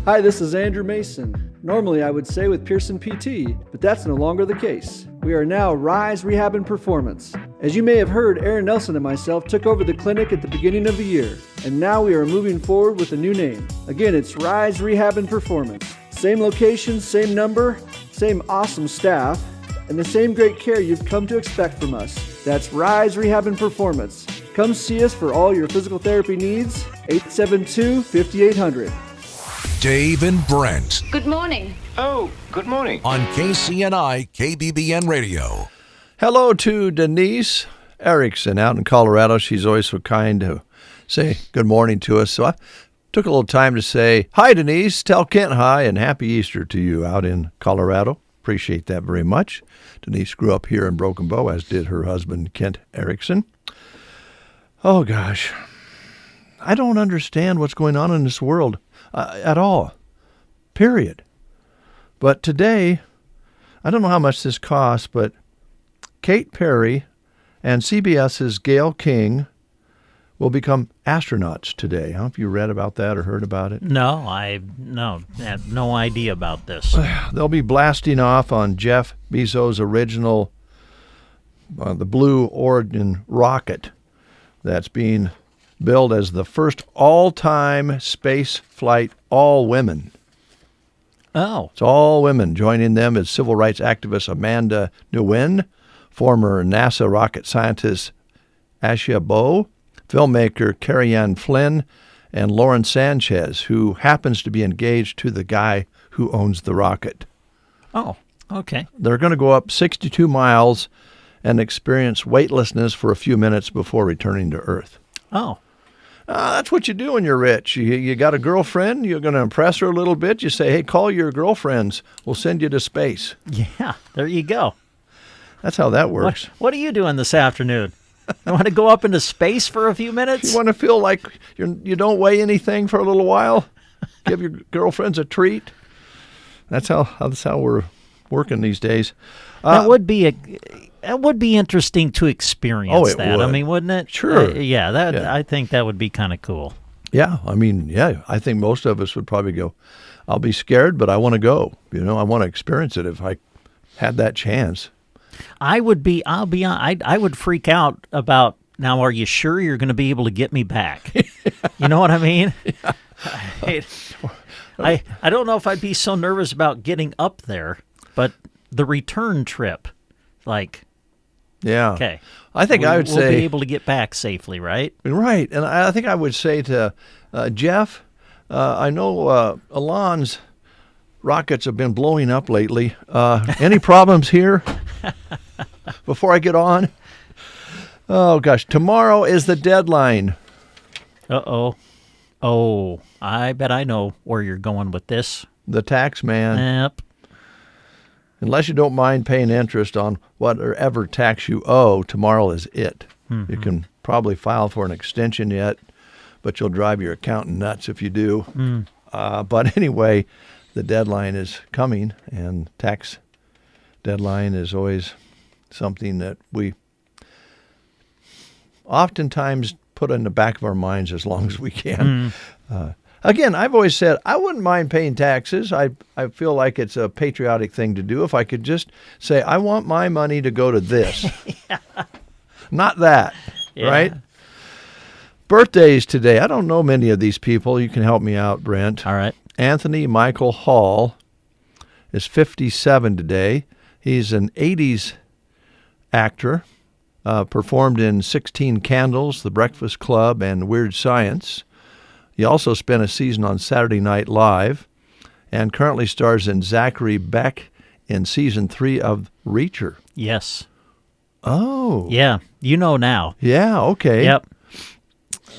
Hi, this is Andrew Mason. Normally I would say with Pearson PT, but that's no longer the case. We are now Rise Rehab and Performance. As you may have heard, Aaron Nelson and myself took over the clinic at the beginning of the year, and now we are moving forward with a new name. Again, it's Rise Rehab and Performance. Same location, same number, same awesome staff, and the same great care you've come to expect from us. That's Rise Rehab and Performance. Come see us for all your physical therapy needs, 872-5800. Dave and Brent. Good morning. Oh, good morning. On KCNI KBBN Radio. Hello to Denise Erickson out in Colorado. She's always so kind to say good morning to us. So I took a little time to say, hi, Denise. Tell Kent hi and happy Easter to you out in Colorado. Appreciate that very much. Denise grew up here in Broken Bow, as did her husband, Kent Erickson. Oh, gosh. I don't understand what's going on in this world at all, period. But today, I don't know how much this costs, but Kate Perry and CBS's Gayle King will become astronauts today. I don't know if you read about that or heard about it. No, I had no idea about this. They'll be blasting off on Jeff Bezos' original, the Blue Origin rocket that's being billed as the first all-time space flight all women. Oh. It's all women. Joining them is civil rights activist Amanda Nguyen, former NASA rocket scientist Ashia Bowe, filmmaker Carrie-Ann Flynn, and Lauren Sanchez, who happens to be engaged to the guy who owns the rocket. Oh, okay. They're going to go up 62 miles and experience weightlessness for a few minutes before returning to Earth. Oh. That's what you do when you're rich. You got a girlfriend, you're going to impress her a little bit. You say, hey, call your girlfriends. We'll send you to space. Yeah, there you go. That's how that works. What are you doing this afternoon? You want to go up into space for a few minutes? You want to feel like you don't weigh anything for a little while? Give your girlfriends a treat? That's how we're working these days. That would be interesting to experience. It that. would. I mean, wouldn't it? Sure. Yeah. I think that would be kind of cool. Yeah, I think most of us would probably go, I'll be scared, but I want to go. I want to experience it if I had that chance. I would freak out about, now, are you sure you're going to be able to get me back? You know what I mean? Yeah. I don't know if I'd be so nervous about getting up there, but the return trip, yeah. Okay. I think I would say we'll be able to get back safely, right? Right. And I think I would say to Jeff, I know Alon's rockets have been blowing up lately. Any problems here before I get on? Oh, gosh. Tomorrow is the deadline. Uh-oh. Oh, I bet I know where you're going with this. The tax man. Yep. Unless you don't mind paying interest on whatever tax you owe, tomorrow is it. Mm-hmm. You can probably file for an extension yet, but you'll drive your accountant nuts if you do. But anyway, the deadline is coming, and tax deadline is always something that we oftentimes put in the back of our minds as long as we can. Again, I've always said I wouldn't mind paying taxes. I feel like it's a patriotic thing to do if I could just say, I want my money to go to this. Yeah. Not that, right? Birthdays today. I don't know many of these people. You can help me out, Brent. All right. Anthony Michael Hall is 57 today. He's an 80s actor, performed in 16 Candles, The Breakfast Club, and Weird Science. He also spent a season on Saturday Night Live and currently stars in Zachary Beck in Season 3 of Reacher. Yes. Oh. Yeah, you know now. Yeah, okay. Yep.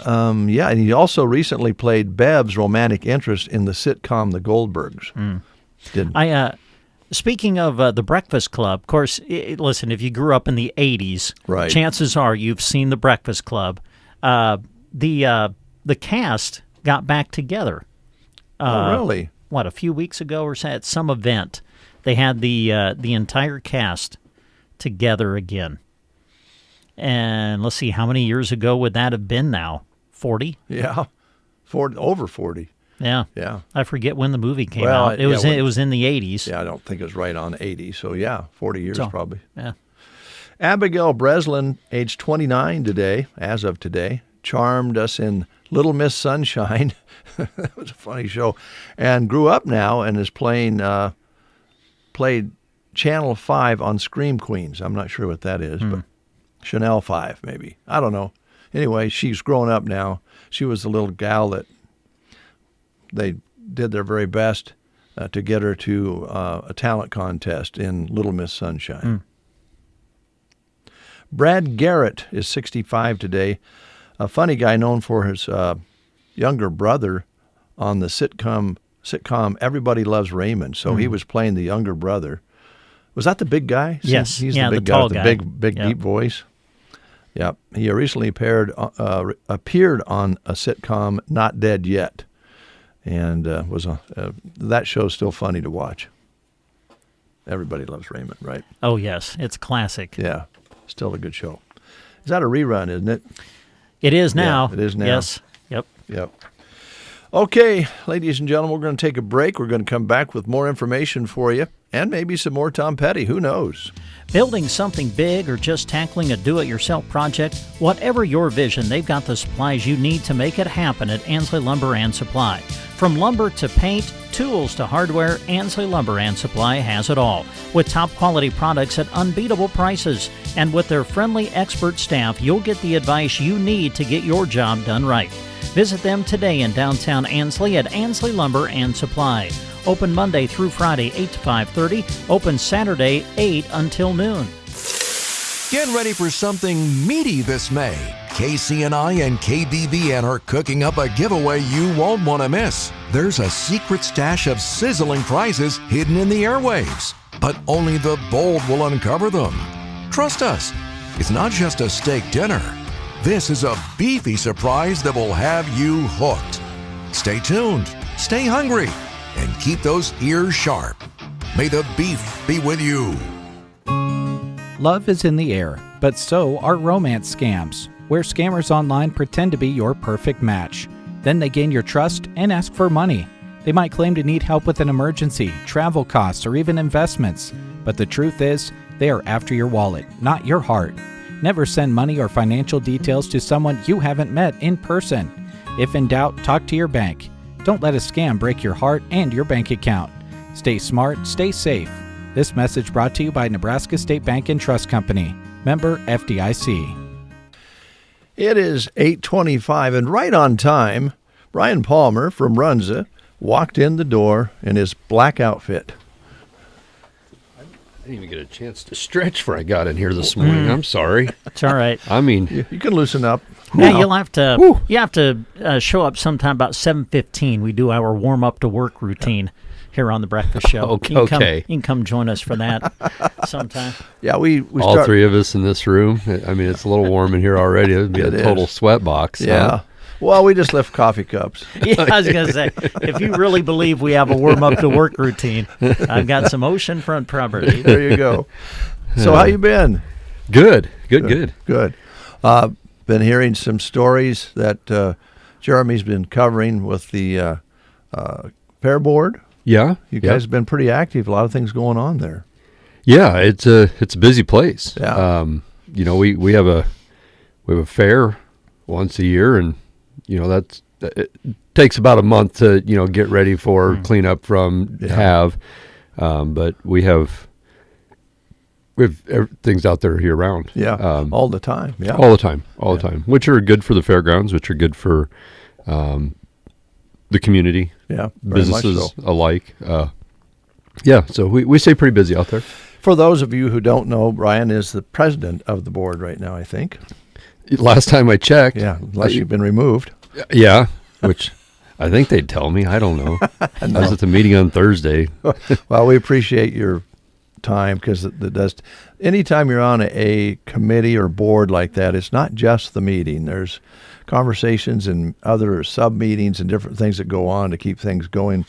And he also recently played Bev's romantic interest in the sitcom The Goldbergs. Speaking of the Breakfast Club, of course, listen, if you grew up in the 80s, right, chances are you've seen the Breakfast Club. The cast got back together. Oh, really? What, a few weeks ago or so at some event, they had the entire cast together again. And let's see, how many years ago would that have been now? 40? Yeah, over 40. Yeah. Yeah. I forget when the movie came out. It was in the 80s. Yeah, I don't think it was right on 80. So, yeah, 40 years probably. Yeah. Abigail Breslin, age 29 today, as of today, charmed us in Little Miss Sunshine. That was a funny show. And grew up now and is played Channel 5 on Scream Queens. I'm not sure what that is, but Chanel 5 maybe. I don't know. Anyway, she's grown up now. She was the little gal that they did their very best to get her to a talent contest in Little Miss Sunshine. Brad Garrett is 65 today, a funny guy known for his younger brother on the sitcom Everybody Loves Raymond. So he was playing the younger brother. Was that the big guy? Yes, he's the big tall guy guy. with the big deep voice. Yep. He recently appeared on a sitcom Not Dead Yet, and that show's still funny to watch. Everybody Loves Raymond, right? Oh yes, it's classic. Yeah, still a good show. Is that a rerun, isn't it? It is now. Yeah, it is now. Yes. Yep. Okay, ladies and gentlemen, we're going to take a break. We're going to come back with more information for you and maybe some more Tom Petty. Who knows? Building something big or just tackling a do-it-yourself project, whatever your vision, they've got the supplies you need to make it happen at Ansley Lumber and Supply. From lumber to paint, tools to hardware, Ansley Lumber and Supply has it all. With top-quality products at unbeatable prices. And with their friendly expert staff, you'll get the advice you need to get your job done right. Visit them today in downtown Ansley at Ansley Lumber and Supply. Open Monday through Friday, 8 to 5:30. Open Saturday, 8 until noon. Get ready for something meaty this May. KCNI and KBBN are cooking up a giveaway you won't want to miss. There's a secret stash of sizzling prizes hidden in the airwaves, but only the bold will uncover them. Trust us, it's not just a steak dinner. This is a beefy surprise that will have you hooked. Stay tuned, stay hungry, and keep those ears sharp. May the beef be with you. Love is in the air, but so are romance scams, where scammers online pretend to be your perfect match. Then they gain your trust and ask for money. They might claim to need help with an emergency, travel costs, or even investments. But the truth is, they are after your wallet, not your heart. Never send money or financial details to someone you haven't met in person. If in doubt, talk to your bank. Don't let a scam break your heart and your bank account. Stay smart, stay safe. This message brought to you by Nebraska State Bank and Trust Company. Member FDIC. It is 8:25 and right on time, Brian Palmer from Runza walked in the door in his black outfit. I didn't even get a chance to stretch before I got in here this morning. I'm sorry. It's all right. I mean, you can loosen up. Yeah, you'll have to. You have to show up sometime about 7:15. We do our warm up to work routine here on the Breakfast Show. Okay. You can come join us for that sometime. Yeah, we all three of us in this room. I mean, it's a little warm in here already. It would be a total sweat box. Yeah. Huh? Well, we just lift coffee cups. Yeah, I was going to say, if you really believe we have a warm-up to work routine, I've got some oceanfront property. There you go. So how you been? Good. Been hearing some stories that Jeremy's been covering with the Fair Board. Yeah. You guys have been pretty active. A lot of things going on there. Yeah, it's a busy place. Yeah. We have a fair once a year, and it takes about a month to get ready for cleanup from have, but we have things out there year round. Yeah, all the time. Yeah, all the time, which are good for the fairgrounds, which are good for the community. Yeah, businesses alike. So we stay pretty busy out there. For those of you who don't know, Brian is the president of the board right now, I think. Last time I checked. Yeah, unless you've been removed. Yeah, which I think they'd tell me. I don't know. I was at the meeting on Thursday. Well, we appreciate your time, because anytime you're on a committee or board like that, it's not just the meeting. There's conversations and other sub-meetings and different things that go on to keep things going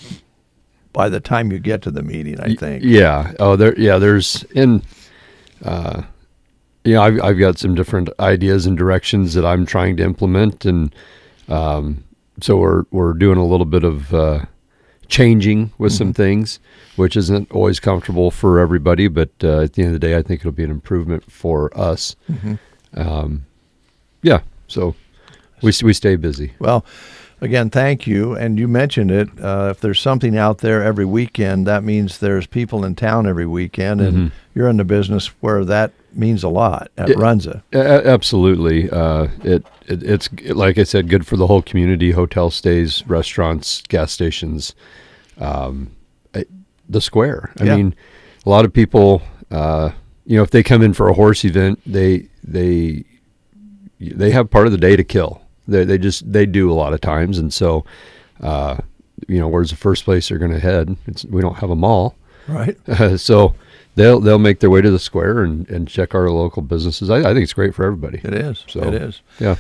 by the time you get to the meeting, I think. Yeah. Oh, there's I've got some different ideas and directions that I'm trying to implement, and so we're doing a little bit of changing with some things, which isn't always comfortable for everybody, but at the end of the day, I think it'll be an improvement for us. So we stay busy. Well, again, thank you. And you mentioned it. If there's something out there every weekend, that means there's people in town every weekend, and you're in the business where that means a lot at Runza. Absolutely. It's, like I said, good for the whole community, hotel stays, restaurants, gas stations, the square. I mean, a lot of people, if they come in for a horse event, they have part of the day to kill. They do a lot of times. And so, where's the first place they're going to head? We don't have a mall. Right. So they'll make their way to the square and check our local businesses. I think it's great for everybody. It is. So, it is. Yeah.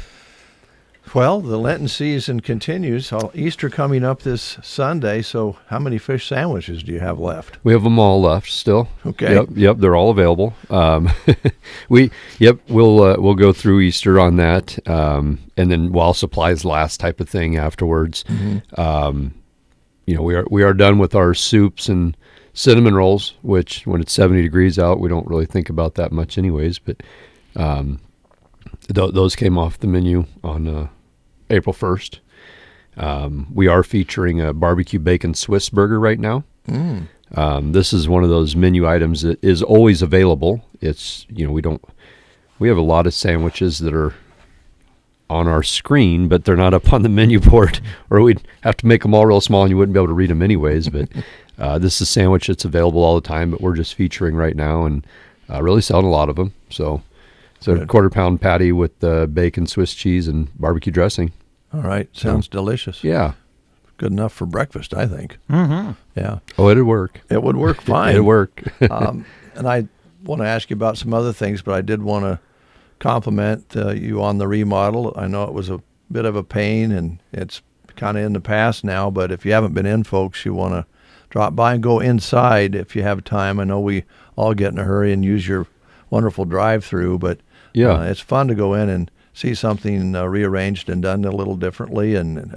Well, the Lenten season continues. Easter coming up this Sunday. So how many fish sandwiches do you have left? We have them all left still. Okay. Yep. They're all available. We'll go through Easter on that. And then while supplies last type of thing afterwards. We are done with our soups and cinnamon rolls, which when it's 70 degrees out, we don't really think about that much anyways, but those came off the menu on April 1st. We are featuring a barbecue bacon Swiss burger right now. This is one of those menu items that is always available. It's, we have a lot of sandwiches that are on our screen, but they're not up on the menu board, or we'd have to make them all real small and you wouldn't be able to read them anyways. But this is a sandwich that's available all the time, but we're just featuring right now and really selling a lot of them. So it's a quarter-pound patty with bacon, Swiss cheese, and barbecue dressing. All right. Sounds delicious. Yeah. Good enough for breakfast, I think. Yeah. Oh, it'd work. It would work fine. It'd work. And I want to ask you about some other things, but I did want to compliment you on the remodel. I know it was a bit of a pain, and it's kind of in the past now, but if you haven't been in, folks, you want to drop by and go inside if you have time. I know we all get in a hurry and use your wonderful drive-through, but it's fun to go in and see something rearranged and done a little differently, and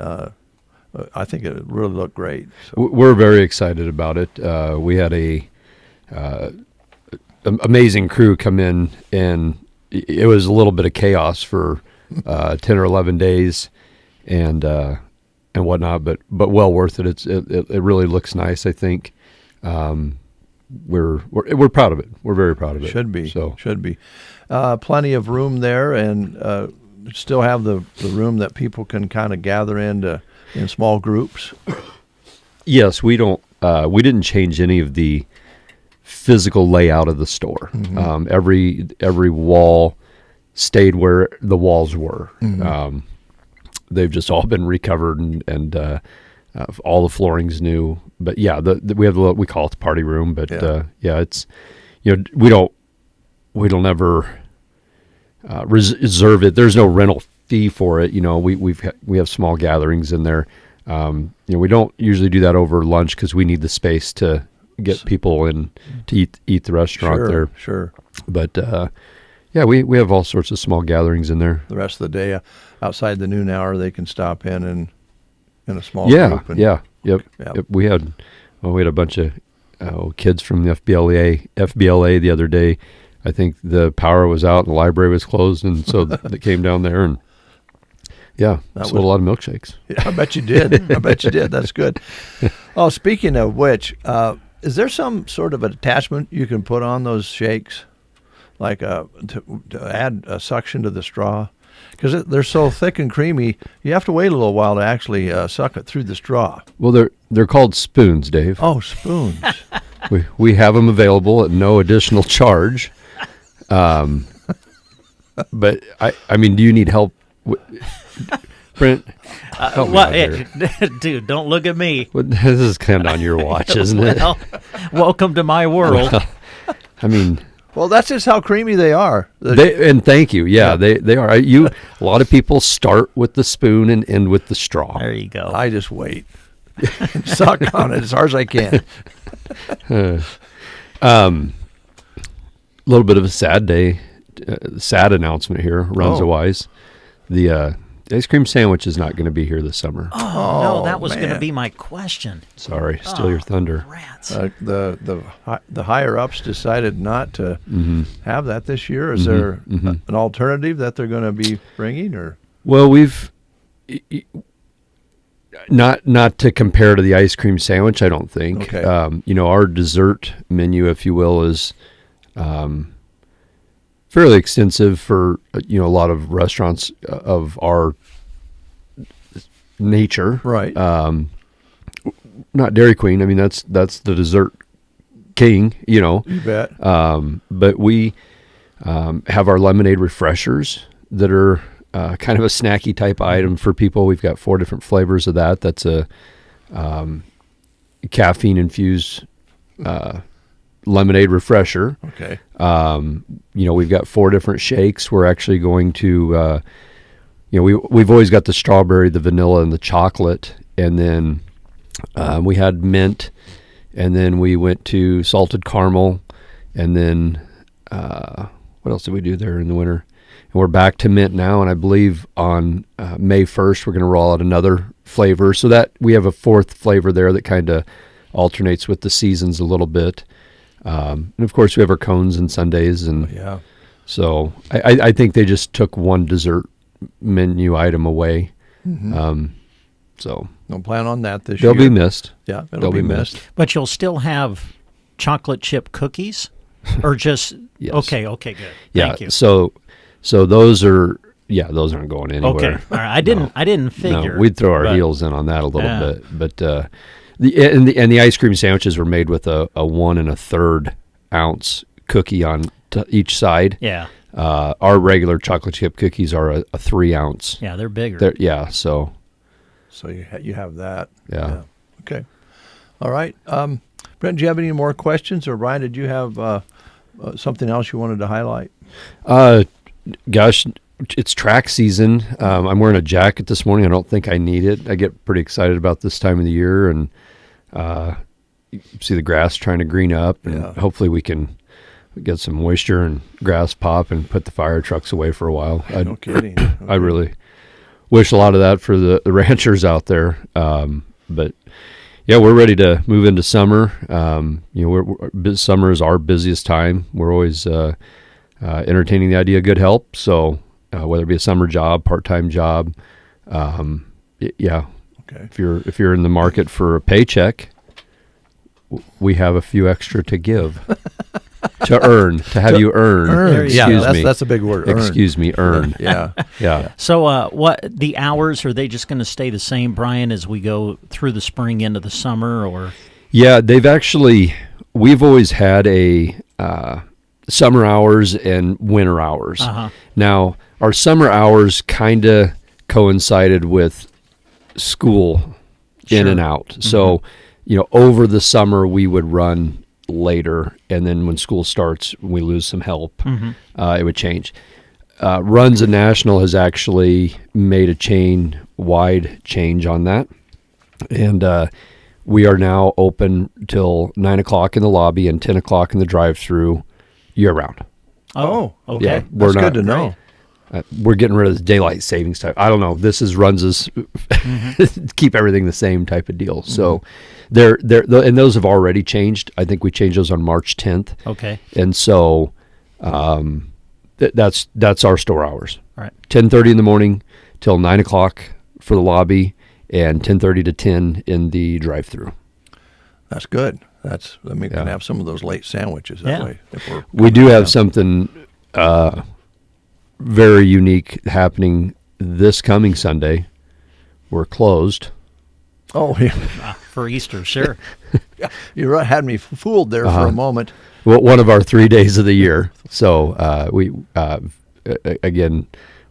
I think it really looked great. So. We're very excited about it. We had a amazing crew come in, and it was a little bit of chaos for 10 or 11 days and whatnot, but well worth it. It really looks nice, I think. We're proud of it. We're very proud of it. Should be. So should be. Plenty of room there, and still have the room that people can kind of gather in small groups. Yes, we didn't change any of the physical layout of the store. Every wall stayed where the walls were. They've just all been recovered, and all the flooring's new. But yeah, we have we call it the party room. But it's we don't ever reserve it. There's no rental fee for it. We have small gatherings in there. We don't usually do that over lunch because we need the space to get people in to eat the restaurant there. Sure. But we have all sorts of small gatherings in there. The rest of the day, outside the noon hour, they can stop in a small group. Yep. We had a bunch of kids from the FBLA the other day. I think the power was out and the library was closed, and so they came down there and sold a lot of milkshakes. Yeah, I bet you did. That's good. Oh, speaking of which, is there some sort of an attachment you can put on those shakes, like to add a suction to the straw? Because they're so thick and creamy, you have to wait a little while to actually suck it through the straw. Well, they're called spoons, Dave. Oh, spoons. we have them available at no additional charge. But I mean, do you need help? Brent, help me out here. Dude, don't look at me. Well, this is kind of on your watch, isn't it? Well, welcome to my world. Well, I mean, well, that's just how creamy they are. And thank you. Yeah, they are. A lot of people start with the spoon and end with the straw. There you go. I just wait. Suck on it as hard as I can. A little bit of a sad day, sad announcement here, Runza-wise. The ice cream sandwich is not going to be here this summer. Oh no, that was going to be my question. Sorry, steal your thunder. Rats. The higher ups decided not to have that this year. Is there an alternative that they're going to be bringing, or? Well, we've not to compare to the ice cream sandwich. I don't think. Okay. Our dessert menu, if you will, is fairly extensive for a lot of restaurants of our nature. Right. Not Dairy Queen. I mean, that's the dessert king. You bet. But we have our lemonade refreshers that are kind of a snacky type item for people. We've got 4 different flavors of that. That's a caffeine infused lemonade refresher. Okay. We've got 4 different shakes. We're actually going to, we've always got the strawberry, the vanilla, and the chocolate, and then we had mint, and then we went to salted caramel, and then what else did we do there in the winter? And we're back to mint now, and I believe on May 1st we're going to roll out another flavor, so that we have a 4th flavor there that kind of alternates with the seasons a little bit. And of course we have our cones and sundaes, and so I think they just took one dessert menu item away. So don't plan on that this year. They'll be missed. Yeah, they'll be missed. But you'll still have chocolate chip cookies, or just Yes. Okay, good. Yeah. Thank you. So those aren't going anywhere. Okay, all right. I didn't figure. No, we'd throw our heels in on that a little bit, but the ice cream sandwiches were made with a 1 1/3 ounce cookie on each side. Yeah. Our regular chocolate chip cookies are a 3 ounce. Yeah, they're bigger. So you have that. Yeah. Okay. All right. Brent, do you have any more questions, or Brian, did you have something else you wanted to highlight? Gosh, it's track season. I'm wearing a jacket this morning. I don't think I need it. I get pretty excited about this time of the year, and you see the grass trying to green up, and hopefully we can get some moisture and grass pop and put the fire trucks away for a while. No kidding. I really wish a lot of that for the ranchers out there. But yeah, we're ready to move into summer. Summer is our busiest time. We're always entertaining the idea of good help. So whether it be a summer job, part-time job, Okay. If you're in the market for a paycheck, we have a few extra to give. To have you earn. Excuse me. That's a big word. Earn. Excuse me, earn. Yeah. So what the hours, are they just going to stay the same, Brian, as we go through the spring into the summer, or? Yeah, we've always had a summer hours and winter hours. Now, our summer hours kind of coincided with school in and out. So, over the summer we would run later, and then when school starts, we lose some help. It would change. Runza National has actually made a chain-wide change on that, and we are now open till 9 o'clock in the lobby and 10 o'clock in the drive-through year-round. Oh, okay. Yeah, That's good to know. We're getting rid of the daylight savings type. I don't know. This is Runza's keep everything the same type of deal. So and those have already changed. I think we changed those on March 10th. Okay. And so that's our store hours. All right. 10:30 in the morning till 9 o'clock for the lobby, and 10:30 to 10 in the drive-through. That's good. We can have some of those late sandwiches that way. We do have something very unique happening this coming Sunday. We're closed. Oh, yeah. For Easter, sure. You had me fooled there for a moment. Well, one of our 3 days of the year. So we again,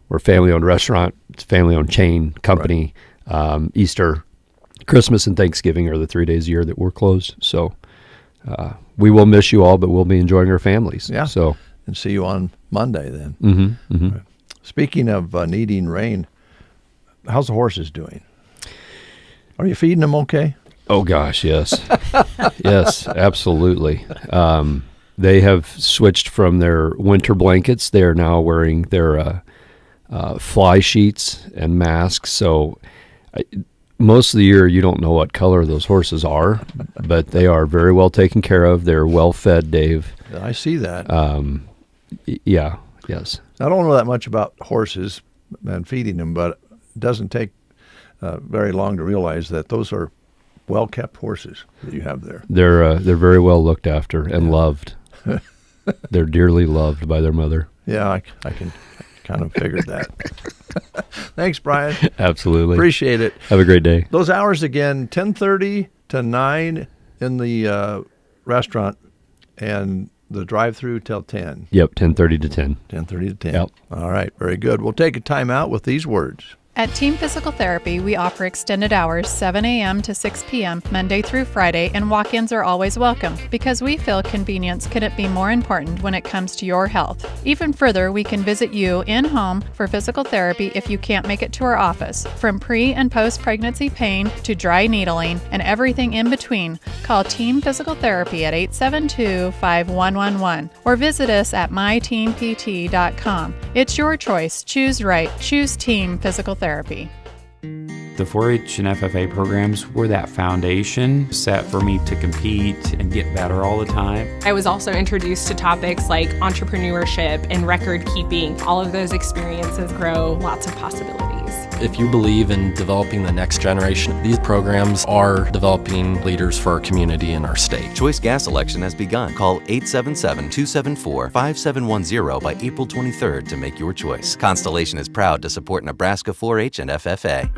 we're a family-owned restaurant. It's a family-owned chain company. Right. Easter, Christmas, and Thanksgiving are the 3 days a year that we're closed. So we will miss you all, but we'll be enjoying our families. Yeah. So and see you on Monday then. Mm-hmm. Mm-hmm. Right. Speaking of needing rain, how's the horses doing? Are you feeding them okay? Oh gosh, yes, yes, absolutely. They have switched from their winter blankets. They are now wearing their fly sheets and masks. So most of the year, you don't know what color those horses are, but they are very well taken care of. They're well fed, Dave. I see that. Yeah, yes. I don't know that much about horses and feeding them, but it doesn't take very long to realize that those are well-kept horses that you have there. They're very well looked after and loved. They're dearly loved by their mother. Yeah, I can kind of figured that. Thanks, Brian. Absolutely. Appreciate it. Have a great day. Those hours again, 10:30 to 9 in the restaurant, and the drive-through till 10. Yep, 10:30 to 10. 10:30 to 10. Yep. All right, very good. We'll take a time out with these words. At Team Physical Therapy, we offer extended hours 7 a.m. to 6 p.m. Monday through Friday, and walk-ins are always welcome because we feel convenience couldn't be more important when it comes to your health. Even further, we can visit you in-home for physical therapy if you can't make it to our office. From pre- and post-pregnancy pain to dry needling and everything in between, call Team Physical Therapy at 872-5111 or visit us at myteampt.com. It's your choice. Choose right. Choose Team Physical Therapy. The 4-H and FFA programs were that foundation set for me to compete and get better all the time. I was also introduced to topics like entrepreneurship and record keeping. All of those experiences grow lots of possibilities. If you believe in developing the next generation, these programs are developing leaders for our community and our state. Choice gas election has begun. Call 877-274-5710 by April 23rd to make your choice. Constellation is proud to support Nebraska 4-H and FFA.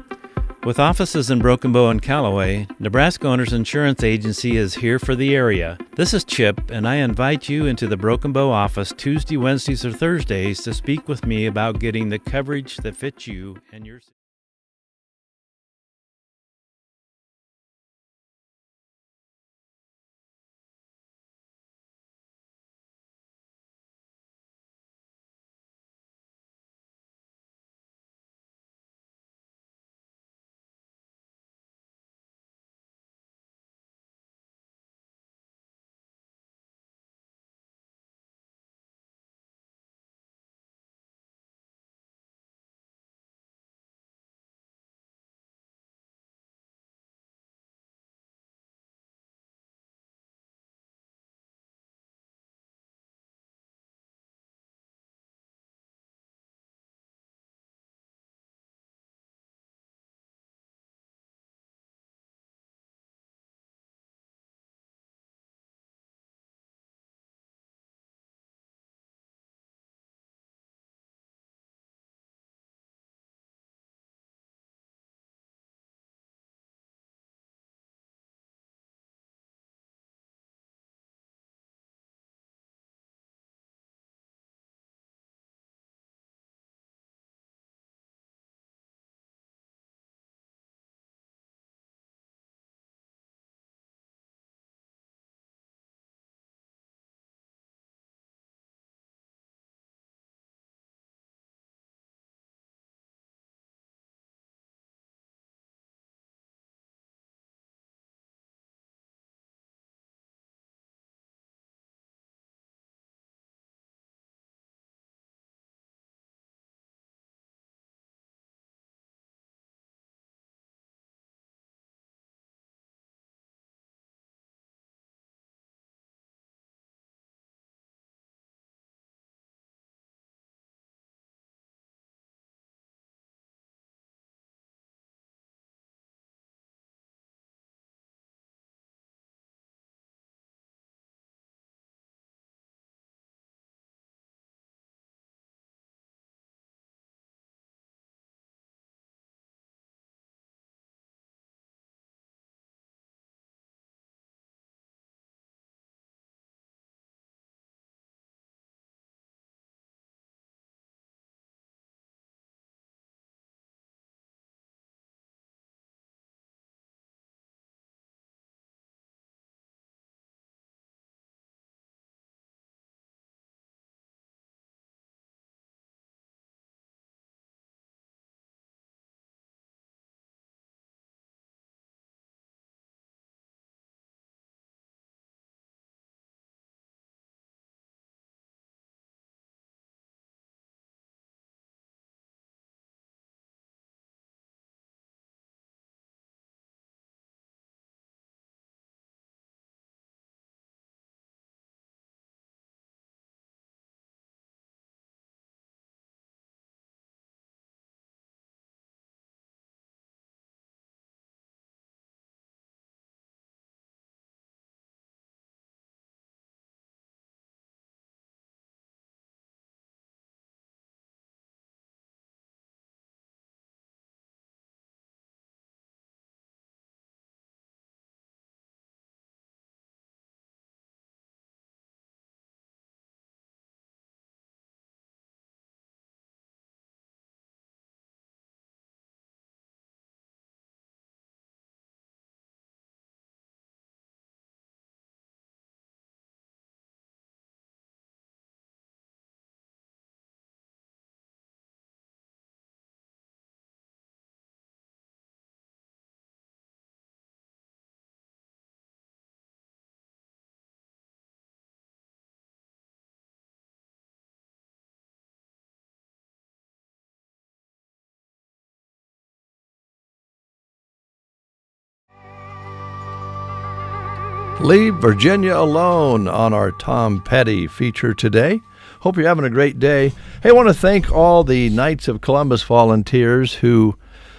With offices in Broken Bow and Callaway, Nebraska Owners Insurance Agency is here for the area. This is Chip, and I invite you into the Broken Bow office Tuesday, Wednesdays, or Thursdays to speak with me about getting the coverage that fits you and your Leave Virginia Alone on our Tom Petty feature today. Hope you're having a great day. Hey, I want to thank all the Knights of Columbus volunteers who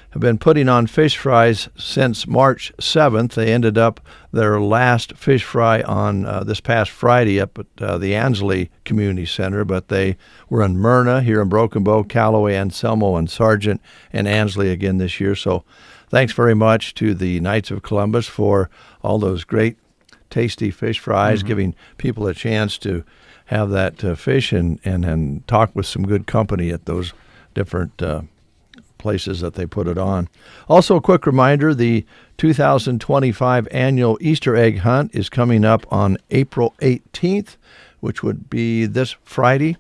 have been putting on fish fries since March 7th. They ended up their last fish fry on this past Friday up at the Ansley Community Center, but they were in Myrna, here in Broken Bow, Callaway, Anselmo, and Sargent, and Ansley again this year. So thanks very much to the Knights of Columbus for all those great tasty fish fries, giving people a chance to have that fish and talk with some good company at those different places that they put it on. Also, a quick reminder, the 2025 annual Easter egg hunt is coming up on April 18th, which would be this Friday.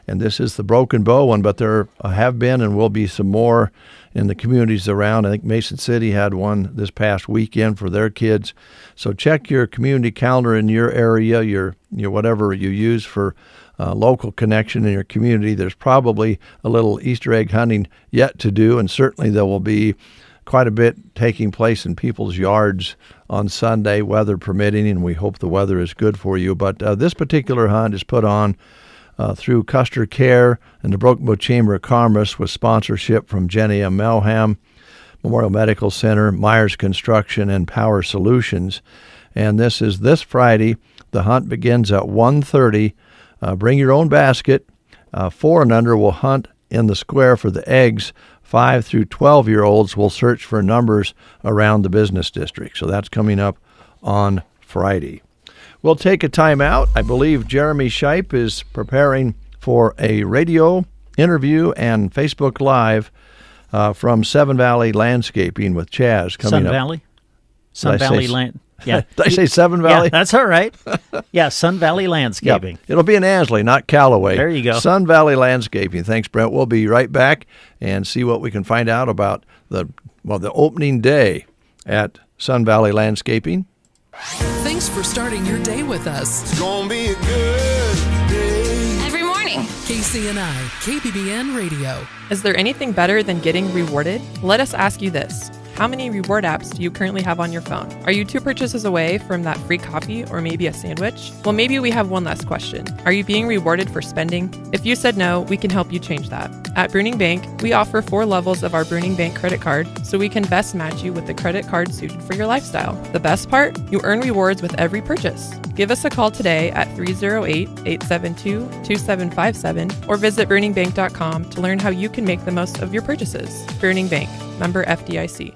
And this is the Broken Bow one, but there have been and will be some more in the communities around. I think Mason City had one this past weekend for their kids. So check your community calendar in your area, your whatever you use for local connection in your community. There's probably a little Easter egg hunting yet to do, and certainly there will be quite a bit taking place in people's yards on Sunday, weather permitting, and we hope the weather is good for you. But this particular hunt is put on through Custer Care and the Broken Bow Chamber of Commerce with sponsorship from Jenny M. Melham, Memorial Medical Center, Myers Construction, and Power Solutions. And this is this Friday. The hunt begins at 1:30. Bring your own basket. 4 and under will hunt in the square for the eggs. 5 through 12-year-olds will search for numbers around the business district. So that's coming up on Friday. We'll take a time out. I believe Jeremy Shipe is preparing for a radio interview and Facebook Live from Sun Valley Landscaping with Chaz coming up. Sun Valley Land. Yeah. Did I say Sun Valley? Yeah, that's all right. Yeah, Sun Valley Landscaping. Yep. It'll be in Ansley, not Callaway. There you go. Sun Valley Landscaping. Thanks, Brent. We'll be right back and see what we can find out about the opening day at Sun Valley Landscaping. Thanks for starting your day with us. It's gonna be a good day. Every morning. KCNI, KBBN Radio. Is there anything better than getting rewarded? Let us ask you this. How many reward apps do you currently have on your phone? Are you 2 purchases away from that free coffee or maybe a sandwich? Well, maybe we have one last question. Are you being rewarded for spending? If you said no, we can help you change that. At Bruning Bank, we offer 4 levels of our Bruning Bank credit card so we can best match you with the credit card suited for your lifestyle. The best part? You earn rewards with every purchase. Give us a call today at 308-872-2757 or visit BruningBank.com to learn how you can make the most of your purchases. Bruning Bank, member FDIC.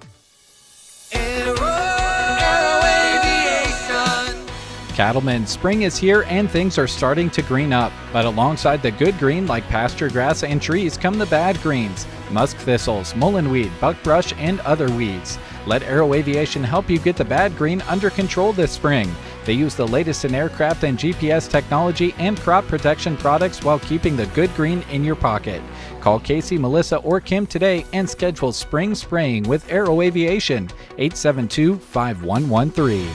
Cattlemen, spring is here and things are starting to green up. But alongside the good green like pasture grass and trees come the bad greens, musk thistles, mullenweed, buckbrush, and other weeds. Let Aero Aviation help you get the bad green under control this spring. They use the latest in aircraft and GPS technology and crop protection products while keeping the good green in your pocket. Call Casey, Melissa, or Kim today and schedule spring spraying with Aero Aviation, 872-5113.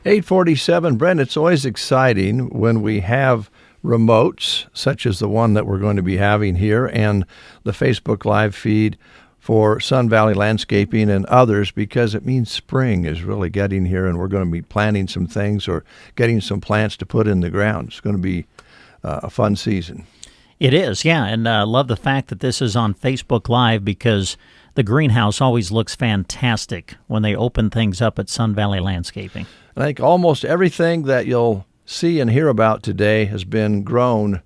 847, Brent, it's always exciting when we have remotes, such as the one that we're going to be having here, and the Facebook Live feed for Sun Valley Landscaping and others, because it means spring is really getting here, and we're going to be planting some things or getting some plants to put in the ground. It's going to be a fun season. It is, yeah, and I love the fact that this is on Facebook Live because the greenhouse always looks fantastic when they open things up at Sun Valley Landscaping. I think almost everything that you'll see and hear about today has been grown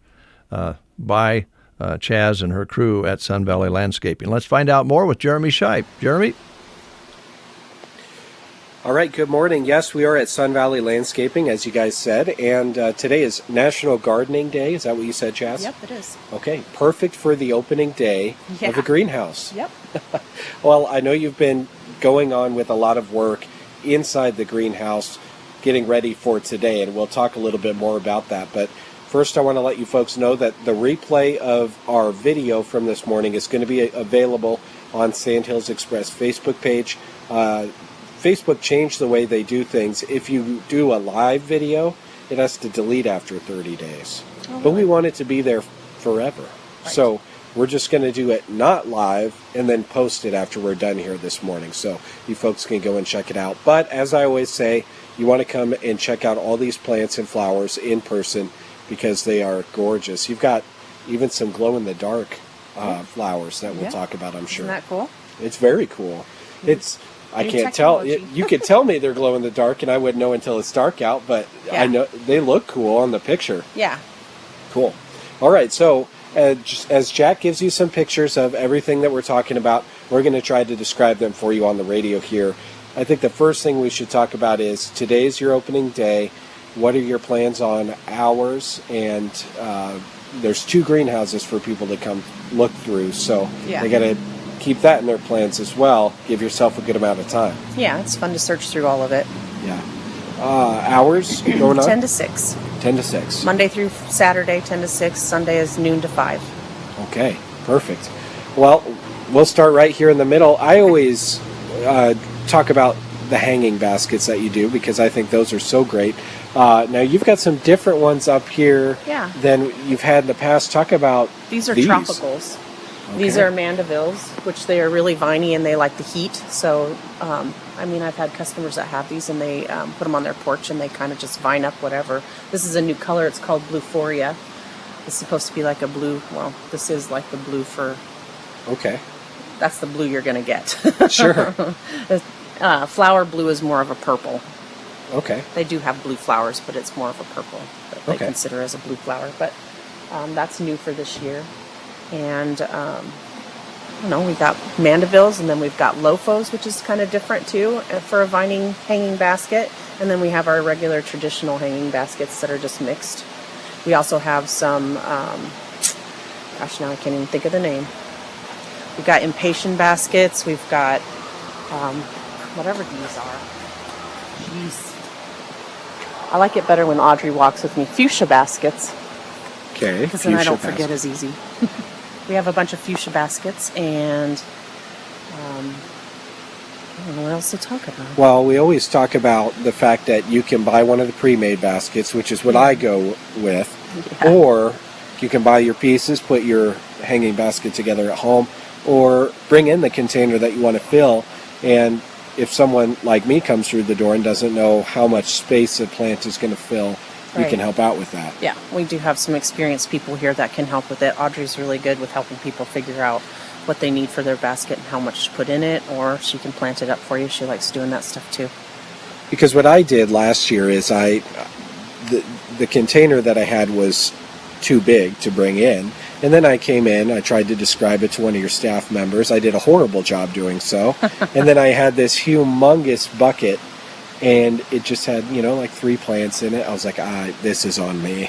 by Chaz and her crew at Sun Valley Landscaping. Let's find out more with Jeremy Shipe. Jeremy? All right, good morning. Yes, we are at Sun Valley Landscaping, as you guys said, and today is National Gardening Day. Is that what you said, Chaz? Yep, it is. Okay, perfect for the opening day of a greenhouse. Yep. Well, I know you've been going on with a lot of work inside the greenhouse, getting ready for today, and we'll talk a little bit more about that. But first, I want to let you folks know that the replay of our video from this morning is going to be available on Sandhills Express Facebook page. Facebook changed the way they do things. If you do a live video, it has to delete after 30 days. Oh, but we want it to be there forever. Right. So we're just going to do it not live and then post it after we're done here this morning. So you folks can go and check it out. But as I always say, you want to come and check out all these plants and flowers in person because they are gorgeous. You've got even some glow-in-the-dark flowers that we'll talk about, I'm sure. Isn't that cool? It's very cool. I can't tell. You could tell me they're glow in the dark, and I wouldn't know until it's dark out. But I know they look cool on the picture. Yeah. Cool. All right. So as Jack gives you some pictures of everything that we're talking about, we're going to try to describe them for you on the radio here. I think the first thing we should talk about is today's your opening day. What are your plans on hours? And there's 2 greenhouses for people to come look through. So they got to keep that in their plans as well. Give yourself a good amount of time. Yeah, it's fun to search through all of it. Yeah. Hours going on? 10 to 6. 10 to 6. Monday through Saturday, 10 to 6. Sunday is noon to 5. Okay, perfect. Well, we'll start right here in the middle. I always talk about the hanging baskets that you do because I think those are so great. Now, you've got some different ones up here than you've had in the past. Talk about these. Are tropicals. Okay. These are mandevilles, which they are really viney and they like the heat. So, I've had customers that have these and they put them on their porch and they kind of just vine up whatever. This is a new color. It's called Bluephoria. It's supposed to be like a blue. Well, this is like the blue for... Okay. That's the blue you're going to get. Sure. Flower blue is more of a purple. Okay. They do have blue flowers, but it's more of a purple that they consider as a blue flower. But that's new for this year. And, we've got mandevilles, and then we've got lofos, which is kind of different, too, for a hanging basket. And then we have our regular traditional hanging baskets that are just mixed. We also have some, now I can't even think of the name. We've got impatient baskets. We've got, whatever these are. Jeez. I like it better when Audrey walks with me. Fuchsia baskets. Okay. Because then I don't forget as easy. We have a bunch of fuchsia baskets, and I don't know what else to talk about. Well, we always talk about the fact that you can buy one of the pre-made baskets, which is what I go with, or you can buy your pieces, put your hanging basket together at home, or bring in the container that you want to fill. And if someone like me comes through the door and doesn't know how much space a plant is going to fill, we can help out with that. Yeah, we do have some experienced people here that can help with it. Audrey's really good with helping people figure out what they need for their basket and how much to put in it, or she can plant it up for you. She likes doing that stuff too. Because what I did last year is the container that I had was too big to bring in. And then I came in, I tried to describe it to one of your staff members. I did a horrible job doing so. And then I had this humongous bucket, and it just had, like 3 plants in it. I was like, this is on me.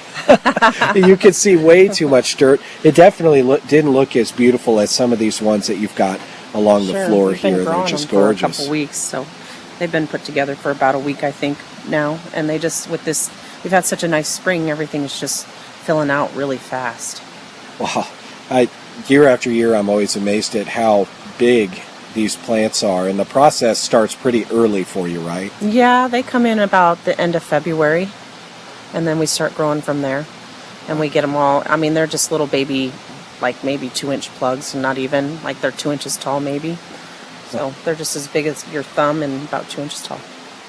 You could see way too much dirt. It definitely didn't look as beautiful as some of these ones that you've got along the floor here. They're just gorgeous. For a couple weeks, so they've been put together for about a week, I think, now. And they just, with this, we've had such a nice spring, everything's just filling out really fast. Wow. Year after year, I'm always amazed at how big these plants are, and the process starts pretty early for you, right? Yeah, they come in about the end of February, and then we start growing from there, and we get them all. They're just little baby, like maybe 2-inch plugs, and not even, like they're 2 inches tall maybe. So they're just as big as your thumb and about 2 inches tall.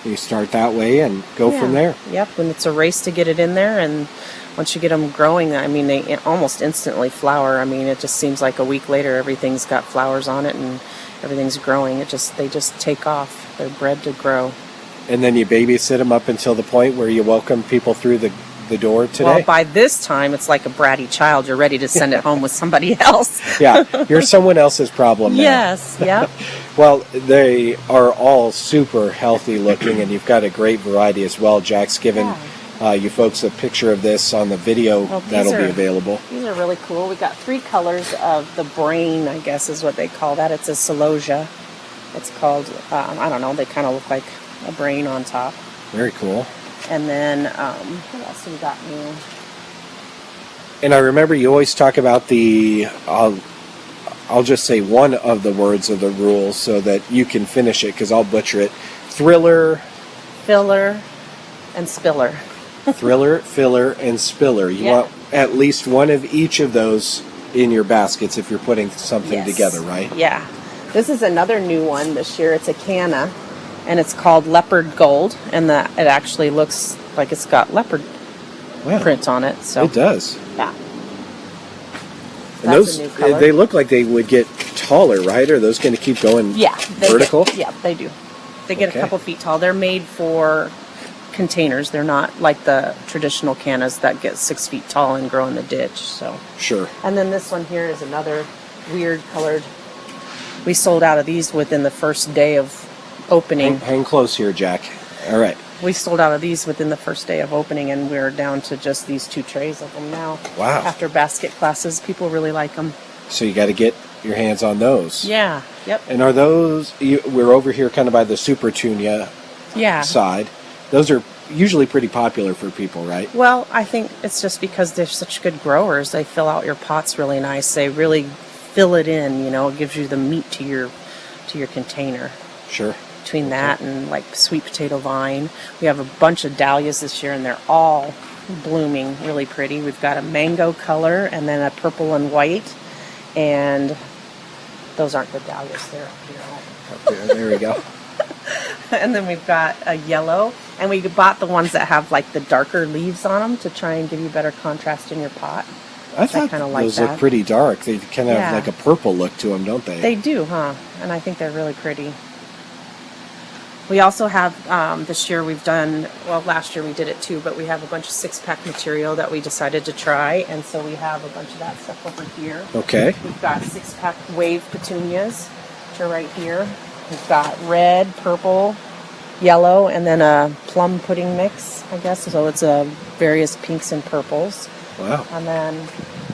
You start that way and go from there. Yep, and it's a race to get it in there, and once you get them growing, they almost instantly flower. It just seems like a week later everything's got flowers on it and everything's growing. They just take off. They're bred to grow. And then you babysit them up until the point where you welcome people through the door today? Well, by this time, it's like a bratty child. You're ready to send it home with somebody else. Yeah, you're someone else's problem now. Yes, yep. Well, they are all super healthy looking, and you've got a great variety as well. Jack's given you folks a picture of this on the video that'll be available. These are really cool. We got 3 colors of the brain, I guess is what they call that. It's a celosia. It's called, I don't know, they kind of look like a brain on top. Very cool. And then, what else have we got new? And I remember you always talk about I'll just say one of the words of the rules so that you can finish it, because I'll butcher it. Thriller, filler, and spiller. Thriller, filler, and spiller. You want at least one of each of those in your baskets if you're putting something together, right? Yeah. This is another new one this year. It's a canna, and it's called Leopard Gold, and that it actually looks like it's got leopard print on it. So it does. Yeah. And those, they look like they would get taller, right? Are those going to keep going vertical? They do. They get a couple feet tall. They're made for containers. They're not like the traditional cannas that get 6 feet tall and grow in the ditch. So sure. And then this one here is another weird colored. We sold out of these within the first day of opening. Hang close here, Jack. All right. We sold out of these within the first day of opening, and we're down to just these 2 trays of them now. Wow. After basket classes, people really like them. So you got to get your hands on those. Yeah. Yep. And are those, we're over here kind of by the Super Tunia side. Those are usually pretty popular for people, right? Well, I think it's just because they're such good growers. They fill out your pots really nice. They really fill it in, it gives you the meat to your container. Sure. Between that and like sweet potato vine. We have a bunch of dahlias this year, and they're all blooming really pretty. We've got a mango color and then a purple and white, and those aren't the dahlias. They're up here. There we go. And then we've got a yellow, and we bought the ones that have like the darker leaves on them to try and give you better contrast in your pot. I thought kind of like those that. look pretty dark. They kind of have like a purple look to them, don't they? They do, huh? And I think they're really pretty. We also have, this year we've done, last year we did it too, but we have a bunch of 6-pack material that we decided to try, and so we have a bunch of that stuff over here. Okay. We've got 6-pack wave petunias, which are right here. We've got red, purple, yellow, and then a plum pudding mix, I guess. So it's various pinks and purples. Wow. And then...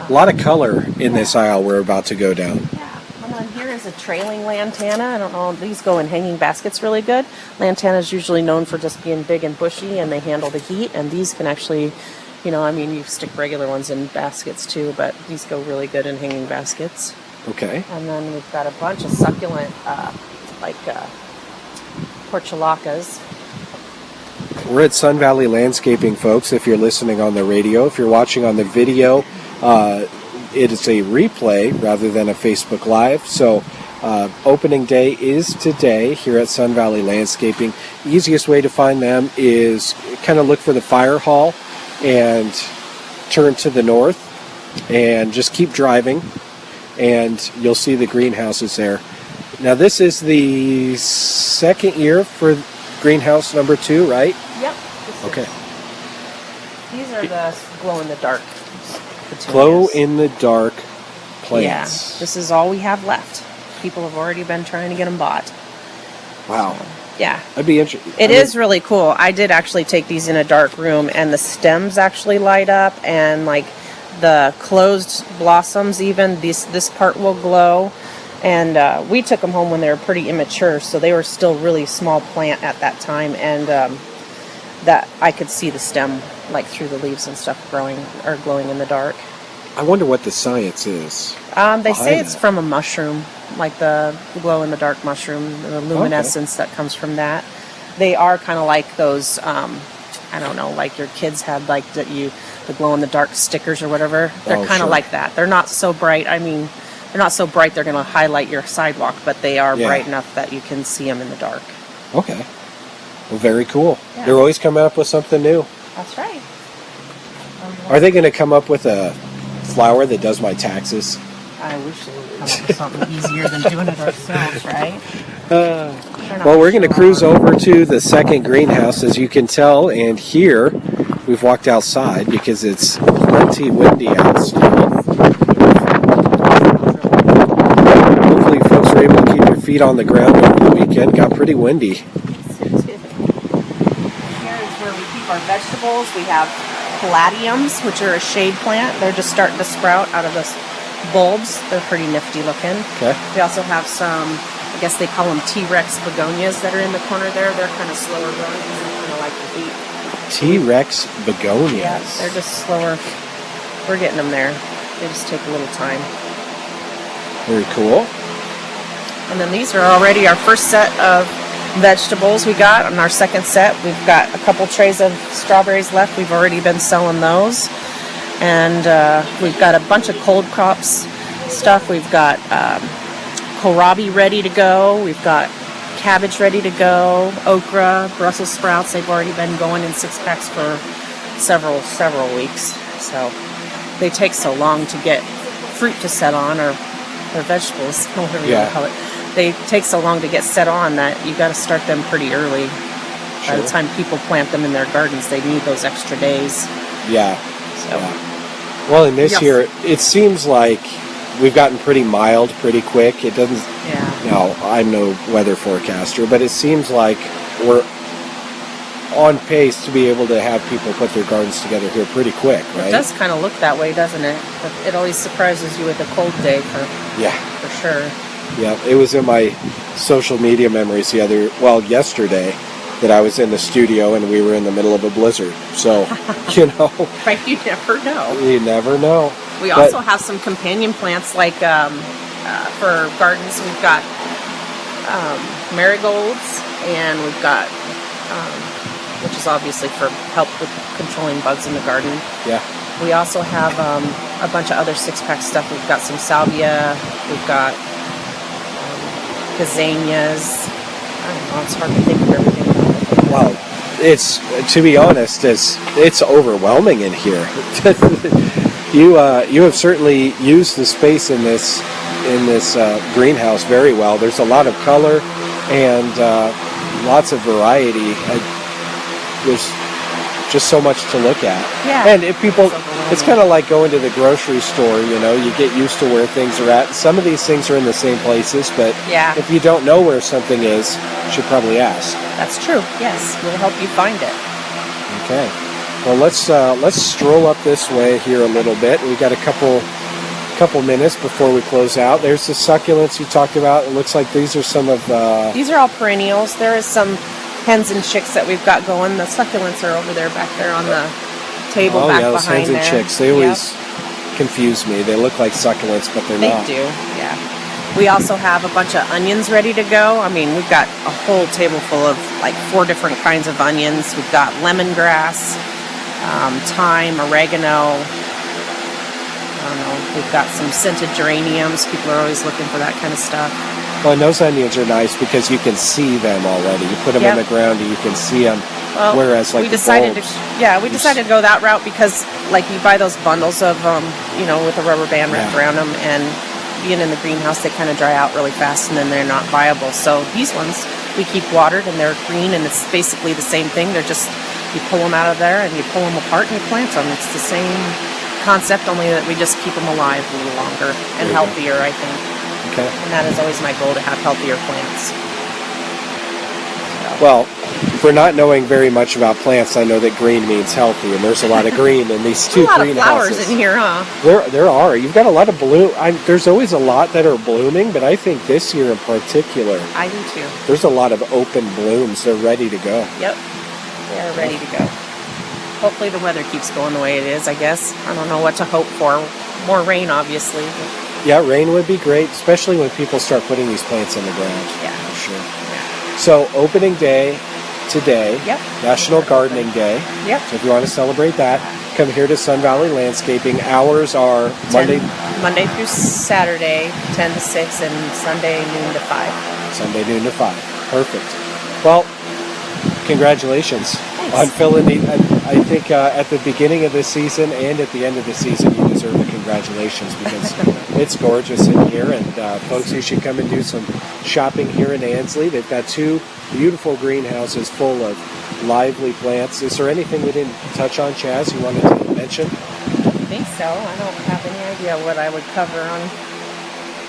a lot of color in this aisle we're about to go down. Yeah. And then here is a trailing lantana. I don't know, these go in hanging baskets really good. Lantana is usually known for just being big and bushy, and they handle the heat. And these can actually, you stick regular ones in baskets too, but these go really good in hanging baskets. Okay. And then we've got a bunch of succulent, portulacas. We're at Sun Valley Landscaping, folks, if you're listening on the radio. If you're watching on the video, it is a replay rather than a Facebook Live. So opening day is today here at Sun Valley Landscaping. Easiest way to find them is kind of look for the fire hall and turn to the north and just keep driving, and you'll see the greenhouses there. Now, this is the second year for greenhouse number 2, right? Yep. Okay. These are the glow-in-the-dark petunias. Glow-in-the-dark plants. Yeah, this is all we have left. People have already been trying to get them bought. Wow. So, yeah. That'd be interesting. It is really cool. I did actually take these in a dark room, and the stems actually light up, and like the closed blossoms even, this part will glow. And we took them home when they were pretty immature, so they were still really small plant at that time, and that I could see the stem like through the leaves and stuff growing or glowing in the dark. I wonder what the science is. They say it's from a mushroom, like the glow-in-the-dark mushroom, the luminescence that comes from that. They are kind of like those, I don't know, like your kids had like the glow-in-the-dark stickers or whatever. They're kind of like that. They're not so bright. I mean, they're not so bright they're going to highlight your sidewalk, but they are bright enough that you can see them in the dark. Okay. Well, very cool. Yeah. They're always coming up with something new. That's right. Are they going to come up with a flower that does my taxes? I wish they would come up with something easier than doing it ourselves, right? Well, we're going to cruise over to the second greenhouse, as you can tell, and here we've walked outside because it's plenty windy out still. Hopefully folks are able to keep their feet on the ground over the weekend. Got pretty windy. Here is where we keep our vegetables. We have caladiums, which are a shade plant. They're just starting to sprout out of the bulbs. They're pretty nifty looking. Okay. We also have some, I guess they call them T-Rex begonias that are in the corner there. They're kind of slower growing because they kind of like the heat. T-Rex begonias. Yeah, they're just slower. We're getting them there. They just take a little time. Very cool. And then these are already our first set of vegetables we got. On our second set, we've got a couple trays of strawberries left. We've already been selling those. And we've got a bunch of cold crops stuff. We've got kohlrabi ready to go. We've got cabbage ready to go, okra, Brussels sprouts. They've already been going in 6-packs for several weeks. So they take so long to get fruit to set on, or vegetables, whatever you want to call it. They take so long to get set on that you got to start them pretty early. By the time people plant them in their gardens, they need those extra days. Yeah. So. Yeah. Well, in this year, it seems like we've gotten pretty mild pretty quick. It doesn't. Yeah. No, I'm no weather forecaster, but it seems like we're on pace to be able to have people put their gardens together here pretty quick, right? It does kind of look that way, doesn't it? It always surprises you with a cold day for sure. Yeah, it was in my social media memories yesterday, that I was in the studio and we were in the middle of a blizzard. So, Right, you never know. You never know. We also have some companion plants like for gardens. We've got marigolds, and we've got which is obviously for help with controlling bugs in the garden. Yeah. We also have a bunch of other 6-pack stuff. We've got some salvia. We've got gazanias. I don't know. It's hard to think of everything. Well, it's, to be honest, it's overwhelming in here. You have certainly used the space in this greenhouse very well. There's a lot of color and lots of variety. There's just so much to look at. Yeah. And if people, it's kind of like going to the grocery store, you get used to where things are at. Some of these things are in the same places, but if you don't know where something is, you should probably ask. That's true. Yes, we'll help you find it. Okay. Well, let's stroll up this way here a little bit. We got a couple minutes before we close out. There's the succulents you talked about. It looks like these are some of These are all perennials. There is some hens and chicks that we've got going. The succulents are over there, back there on the table back those behind hens and chicks. They always confuse me. They look like succulents, but they're not. They do, yeah. We also have a bunch of onions ready to go. I mean, we've got a whole table full of like 4 different kinds of onions. We've got lemongrass, thyme, oregano. I don't know. We've got some scented geraniums. People are always looking for that kind of stuff. Well, and those onions are nice because you can see them already. You put them on the ground and you can see them. Well, whereas, like, we decided to go that route because, like, you buy those bundles of, with a rubber band wrapped around them, and being in the greenhouse, they kind of dry out really fast, and then they're not viable. So these ones we keep watered, and they're green, and it's basically the same thing. They're just, you pull them out of there and you pull them apart and you plant them. It's the same concept, only that we just keep them alive a little longer and healthier, I think. Okay. And that is always my goal, to have healthier plants. Well, for not knowing very much about plants, I know that green means healthy, and there's a lot of green in these two greenhouses. A lot of flowers in here, huh? There are. You've got a lot of bloom. There's always a lot that are blooming, but I think this year in particular, I do too. There's a lot of open blooms. They're ready to go. Yep, they are ready to go. Hopefully the weather keeps going the way it is, I guess. I don't know what to hope for. More rain, obviously. Yeah, rain would be great, especially when people start putting these plants in the ground. Yeah. For sure. So, opening day today, National Gardening Day. Yep. So if you want to celebrate that, come here to Sun Valley Landscaping. Hours are Monday through Saturday, 10 to 6, and Sunday noon to 5. Sunday noon to 5. Perfect. Well, congratulations on filling the. I think at the beginning of the season and at the end of the season, you deserve the congratulations because it's gorgeous in here. And folks, you should come and do some shopping here in Ansley. They've got 2 beautiful greenhouses full of lively plants. Is there anything we didn't touch on, Chaz, you wanted to mention? I think so. I don't have any idea what I would cover on.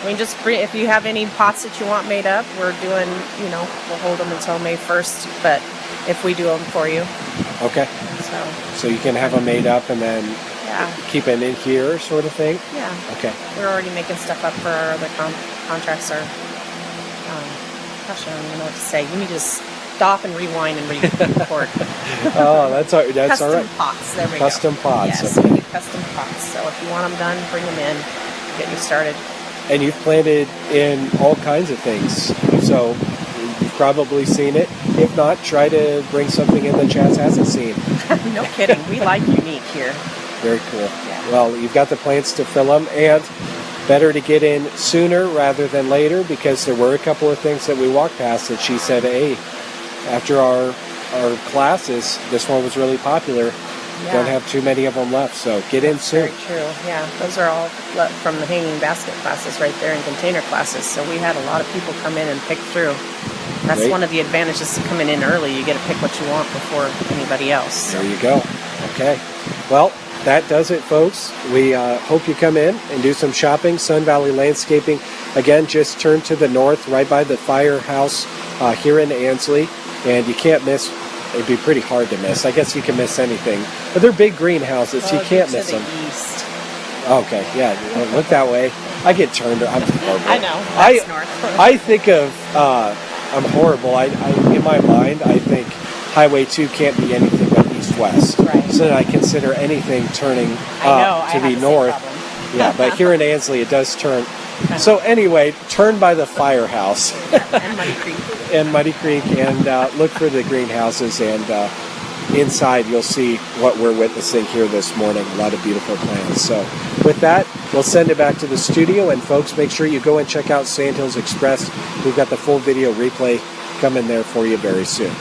I mean, just if you have any pots that you want made up, we're doing, we'll hold them until May 1st, but if we do them for you. Okay. So you can have them made up and then keep them in here sort of thing? Yeah. Okay. We're already making stuff up for our other contracts. Gosh, I don't even know what to say. You need to stop and rewind and record. Oh, that's all right. Custom pots. There we go. Custom pots. Yes, okay. we do custom pots. So if you want them done, bring them in. Get you started. And you've planted in all kinds of things. So you've probably seen it. If not, try to bring something in that Chaz hasn't seen. No kidding. We like unique here. Very cool. Yeah. Well, you've got the plants to fill them, and better to get in sooner rather than later, because there were a couple of things that we walked past that she said, hey, after our classes, this one was really popular. Yeah. Don't have too many of them left, so get in soon. Very true. Yeah, those are all from the hanging basket classes right there and container classes. So we had a lot of people come in and pick through. That's Great. one of the advantages to coming in early. You get to pick what you want before anybody else. There you go. Okay. Well, that does it, folks. We hope you come in and do some shopping. Sun Valley Landscaping. Again, just turn to the north, right by the firehouse here in Ansley, and you can't miss. It'd be pretty hard to miss. I guess you can miss anything. But they're big greenhouses. You can't miss them. East. Okay, yeah. Look that way. I get turned. I'm horrible. I know. That's north. I think of, I'm horrible. I in my mind, I think Highway 2 can't be anything but east-west. Right. So then I consider anything turning to be north. Yeah, but here in Ansley, it does turn. So anyway, turn by the firehouse. And Muddy Creek. And Muddy Creek, and look for the greenhouses, and inside you'll see what we're witnessing here this morning. A lot of beautiful plants. So with that, we'll send it back to the studio, and folks, make sure you go and check out Sandhills Express. We've got the full video replay coming there for you very soon.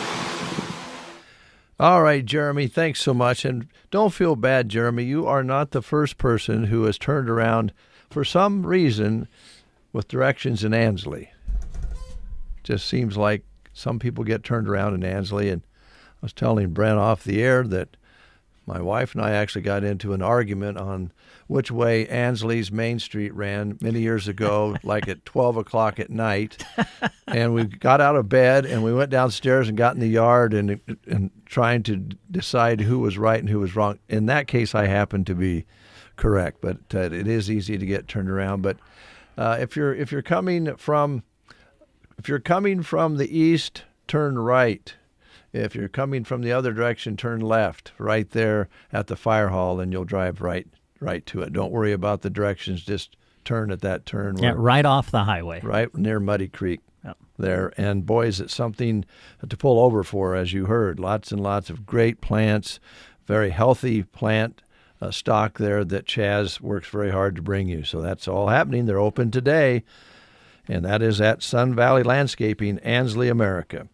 All right, Jeremy, thanks so much. And don't feel bad, Jeremy. You are not the first person who has turned around for some reason with directions in Ansley. Just seems like some people get turned around in Ansley. And I was telling Brent off the air that my wife and I actually got into an argument on which way Ansley's Main Street ran many years ago, like at 12 o'clock at night. And we got out of bed and we went downstairs and got in the yard and trying to decide who was right and who was wrong. In that case, I happened to be correct, but it is easy to get turned around. But if you're coming from the east, turn right. If you're coming from the other direction, turn left. Right there at the fire hall, and you'll drive right to it. Don't worry about the directions. Just turn at that turn. Yeah, right off the highway. Right near Muddy Creek. Yep. There. And boy, is it something to pull over for, as you heard. Lots and lots of great plants, very healthy plant stock there that Chaz works very hard to bring you. So that's all happening. They're open today, and that is at Sun Valley Landscaping, Ansley, America.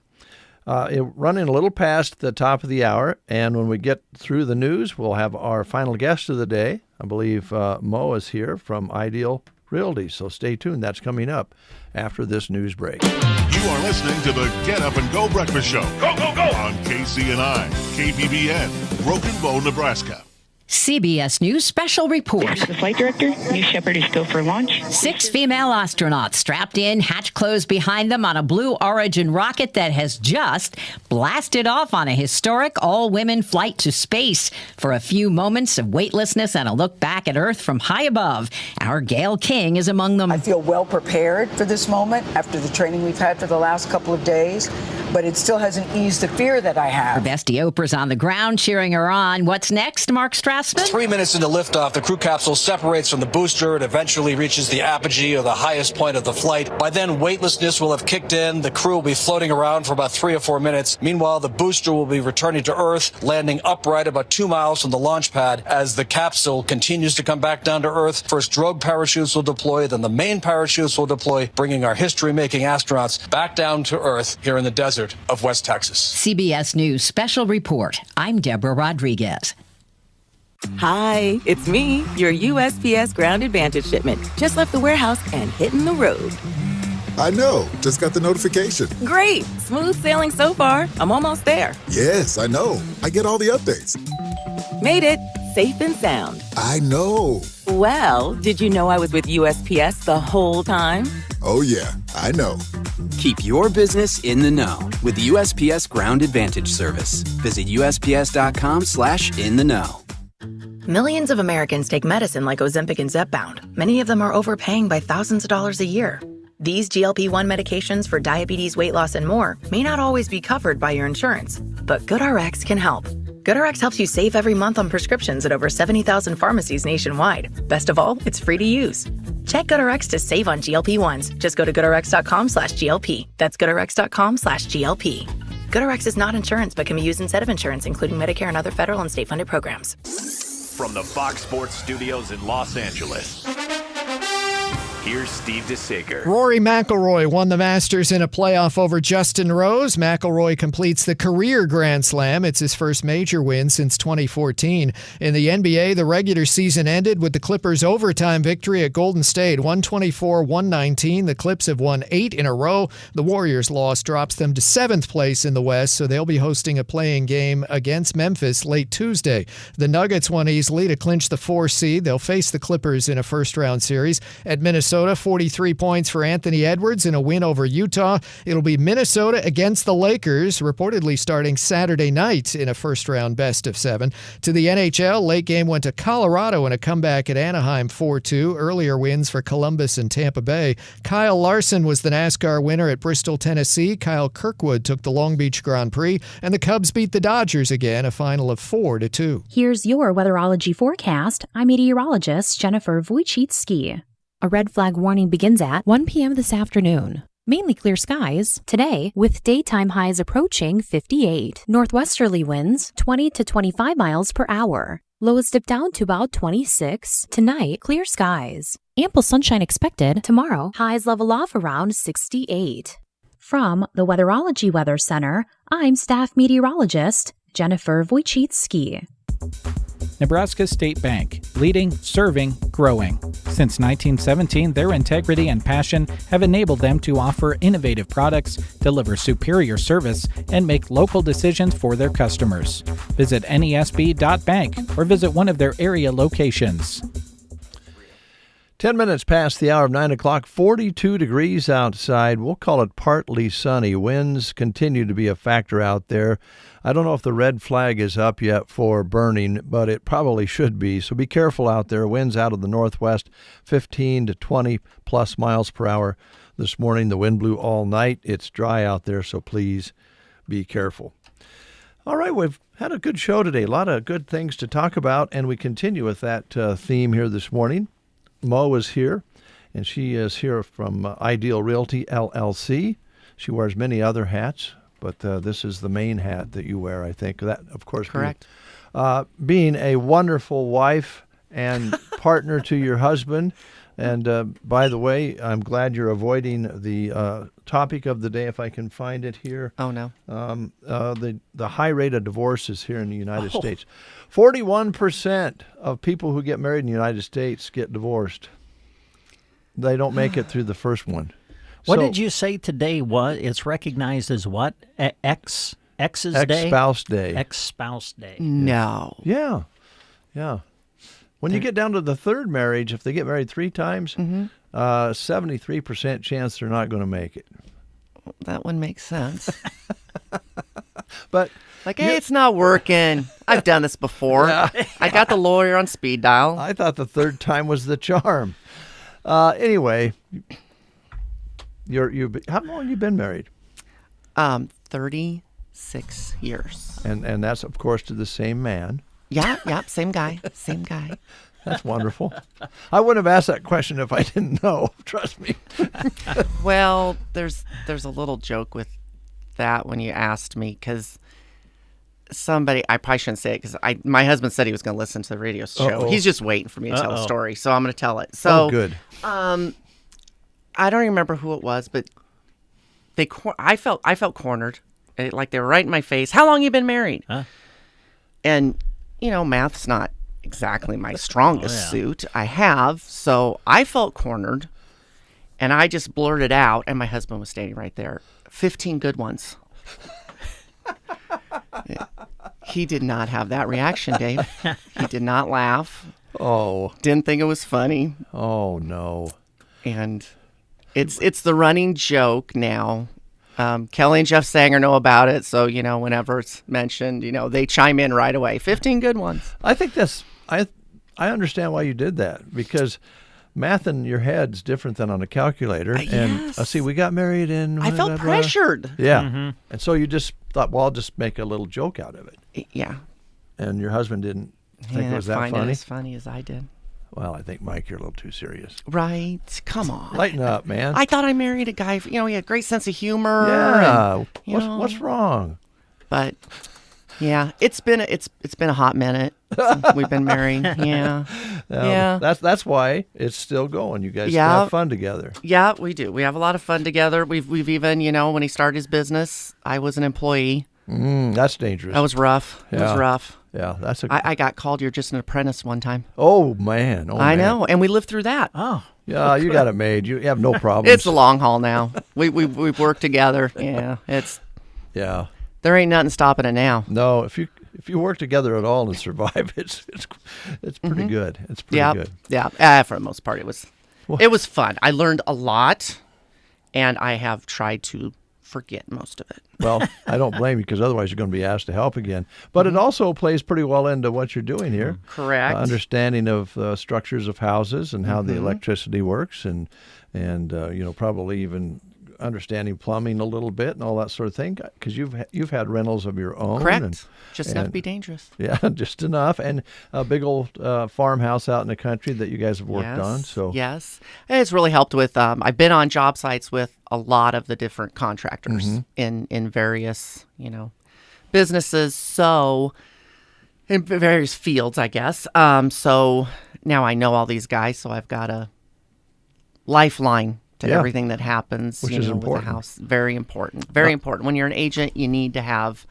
Running a little past the top of the hour, and when we get through the news, we'll have our final guest of the day. I believe Mo is here from Ideal Realty, so stay tuned. That's coming up after this news break. You are listening to the Get Up and Go Breakfast Show. Go, go, go! On KCNI, KBBN, Broken Bow, Nebraska. CBS News special report. The flight director, New Shepard is go for launch. 6 female astronauts strapped in, hatch closed behind them on a Blue Origin rocket that has just blasted off on a historic all-women flight to space. For a few moments of weightlessness and a look back at Earth from high above, our Gail King is among them. I feel well prepared for this moment after the training we've had for the last couple of days, but it still hasn't eased the fear that I have. Her bestie Oprah's on the ground cheering her on. What's next, Mark Strassman? 3 minutes into liftoff, the crew capsule separates from the booster and eventually reaches the apogee, or the highest point of the flight. By then, weightlessness will have kicked in. The crew will be floating around for about 3 or 4 minutes. Meanwhile, the booster will be returning to Earth, landing upright about 2 miles from the launch pad. As the capsule continues to come back down to Earth, first drogue parachutes will deploy, then the main parachutes will deploy, bringing our history-making astronauts back down to Earth here in the desert of West Texas. CBS News special report. I'm Deborah Rodriguez. Hi, it's me, your USPS Ground Advantage shipment. Just left the warehouse and hitting the road. I know. Just got the notification. Great. Smooth sailing so far. I'm almost there. Yes, I know. I get all the updates. Made it. Safe and sound. I know. Well, did you know I was with USPS the whole time? Oh, yeah. I know. Keep your business in the know with the USPS Ground Advantage service. Visit USPS.com/in-the-know. Millions of Americans take medicine like Ozempic and Zepbound. Many of them are overpaying by thousands of dollars a year. These GLP-1 medications for diabetes, weight loss, and more may not always be covered by your insurance, but GoodRx can help. GoodRx helps you save every month on prescriptions at over 70,000 pharmacies nationwide. Best of all, it's free to use. Check GoodRx to save on GLP-1s. Just go to GoodRx.com/GLP. That's GoodRx.com/GLP. GoodRx is not insurance, but can be used instead of insurance, including Medicare and other federal and state-funded programs. From the Fox Sports Studios in Los Angeles, Here's Steve DeSager. Rory McIlroy won the Masters in a playoff over Justin Rose. McIlroy completes the career Grand Slam. It's his first major win since 2014. In the NBA, the regular season ended with the Clippers' overtime victory at Golden State, 124-119. The Clips have won 8 in a row. The Warriors' loss drops them to 7th place in the West, so they'll be hosting a play-in game against Memphis late Tuesday. The Nuggets won easily to clinch the 4 seed. They'll face the Clippers in a first-round series. At Minnesota, 43 points for Anthony Edwards in a win over Utah. It'll be Minnesota against the Lakers, reportedly starting Saturday night in a first-round best-of-7. To the NHL, late game went to Colorado in a comeback at Anaheim 4-2. Earlier wins for Columbus and Tampa Bay. Kyle Larson was the NASCAR winner at Bristol, Tennessee. Kyle Kirkwood took the Long Beach Grand Prix, and the Cubs beat the Dodgers again, a final of 4-2. Here's your weatherology forecast. I'm meteorologist Jennifer Wojcicki. A red flag warning begins at 1 p.m. this afternoon. Mainly clear skies today, with daytime highs approaching 58. Northwesterly winds 20 to 25 miles per hour. Lows dip down to about 26. Tonight, clear skies. Ample sunshine expected. Tomorrow, highs level off around 68. From the Weatherology Weather Center, I'm staff meteorologist Jennifer Wojcicki. Nebraska State Bank, leading, serving, growing. Since 1917, their integrity and passion have enabled them to offer innovative products, deliver superior service, and make local decisions for their customers. Visit nesb.bank or visit one of their area locations. 10 minutes past the hour of 9 o'clock, 42 degrees outside. We'll call it partly sunny. Winds continue to be a factor out there. I don't know if the red flag is up yet for burning, but it probably should be. So be careful out there. Winds out of the northwest, 15 to 20 plus miles per hour. This morning, the wind blew all night. It's dry out there, so please be careful. All right, we've had a good show today. A lot of good things to talk about, and we continue with that theme here this morning. Mo is here, and she is here from Ideal Realty, LLC. She wears many other hats, but this is the main hat that you wear, I think. That, of course, correct. Being a wonderful wife and partner to your husband. And by the way, I'm glad you're avoiding the topic of the day, if I can find it here. Oh, no. The high rate of divorces here in the United States. 41% of people who get married in the United States get divorced. They don't make it through the first one. What did you say today? What it's recognized as what? Ex's day? Ex-spouse day. Ex-spouse day. No. Yeah. When you get down to the third marriage, if they get married 3 times, 73% chance they're not going to make it. That one makes sense. But hey, it's not working. I've done this before. Yeah. I got the lawyer on speed dial. I thought the third time was the charm. Anyway, how long have you been married? 36 years. And that's, of course, to the same man. Yeah, same guy. That's wonderful. I wouldn't have asked that question if I didn't know. Trust me. Well, there's a little joke with that when you asked me, because I probably shouldn't say it, because my husband said he was going to listen to the radio show. Uh-oh. He's just waiting for me to tell the story, so I'm going to tell it. So, good. I don't remember who it was, but I felt cornered, like they were right in my face. How long you been married? Huh? And math's not exactly my strongest suit. I have, so I felt cornered, and I just blurted out, and my husband was standing right there. 15 good ones. He did not have that reaction, Dave. He did not laugh. Oh. Didn't think it was funny. Oh, no. And it's the running joke now. Kelly and Jeff Sanger know about it, so whenever it's mentioned, they chime in right away. 15 good ones. I think I understand why you did that, because math in your head's different than on a calculator. And see, we got married in. I felt pressured. Yeah, Mm-hmm. and so you just thought, well, I'll just make a little joke out of it. Yeah. And your husband didn't think it was that find funny. It as funny as I did. Well, I think, Mike, you're a little too serious. Right? Come on. Lighten up, man. I thought I married a guy, he had a great sense of humor. Yeah. And, what's wrong? But yeah, it's been a hot minute since we've been married. Yeah. Yeah. That's why it's still going. You guys Yeah. have fun together. Yeah, we do. We have a lot of fun together. We've even, when he started his business, I was an employee. That's dangerous. That was rough. It was rough. Yeah, I got called, "You're just an apprentice," one time. Oh man. I know, and we lived through that. Oh. Yeah, you got it made. You have no problems. It's the long haul now. We've worked together. Yeah, Yeah. There ain't nothing stopping it now. No, if you work together at all and survive, it's pretty good. It's pretty good. Yeah. For the most part, it was fun. I learned a lot, and I have tried to forget most of it. Well, I don't blame you, because otherwise you're going to be asked to help again. But it also plays pretty well into what you're doing here. Correct. Understanding of structures of houses and how the electricity works, and probably even understanding plumbing a little bit and all that sort of thing, because you've had rentals of your own. Correct. Just enough to be dangerous. Yeah, just enough, and a big old farmhouse out in the country that you guys have worked on. So yes, and it's really helped with. I've been on job sites with a lot of the different contractors in various businesses. So in various fields, I guess. So now I know all these guys, so I've got a lifeline to everything that happens, which is important. With the house. Very important. Very important. When you're an agent, you need to have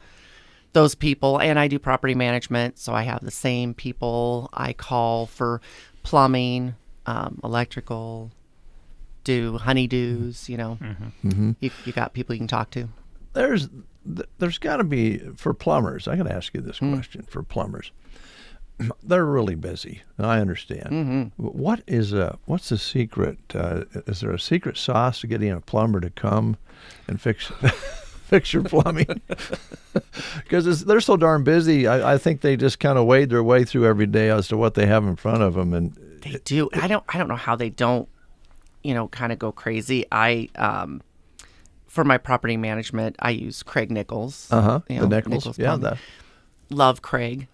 those people. And I do property management, so I have the same people I call for plumbing, electrical, do honeydews. You got people you can talk to. There's got to be, for plumbers. I got to ask you this question. For plumbers, they're really busy. I understand. What's the secret? Is there a secret sauce to getting a plumber to come and fix your plumbing? Because they're so darn busy. I think they just kind of wade their way through every day as to what they have in front of them. And they do. I don't know how they don't, kind of go crazy. For my property management, I use Craig Nichols. The Nichols. Yeah, love Craig.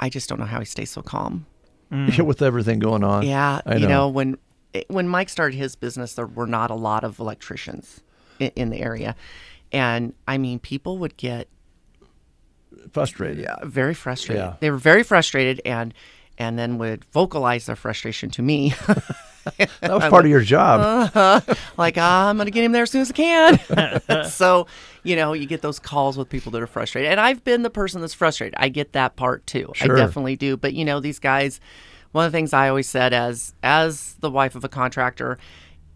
I just don't know how he stays so calm. With everything going on. Yeah, when Mike started his business, there were not a lot of electricians in the area, and I mean, people would get frustrated. Yeah, very frustrated. Yeah. They were very frustrated, and then would vocalize their frustration to me. That was part of your job. I'm going to get him there as soon as I can. So, you get those calls with people that are frustrated. And I've been the person that's frustrated. I get that part too. Sure. I definitely do. But, these guys, one of the things I always said as the wife of a contractor,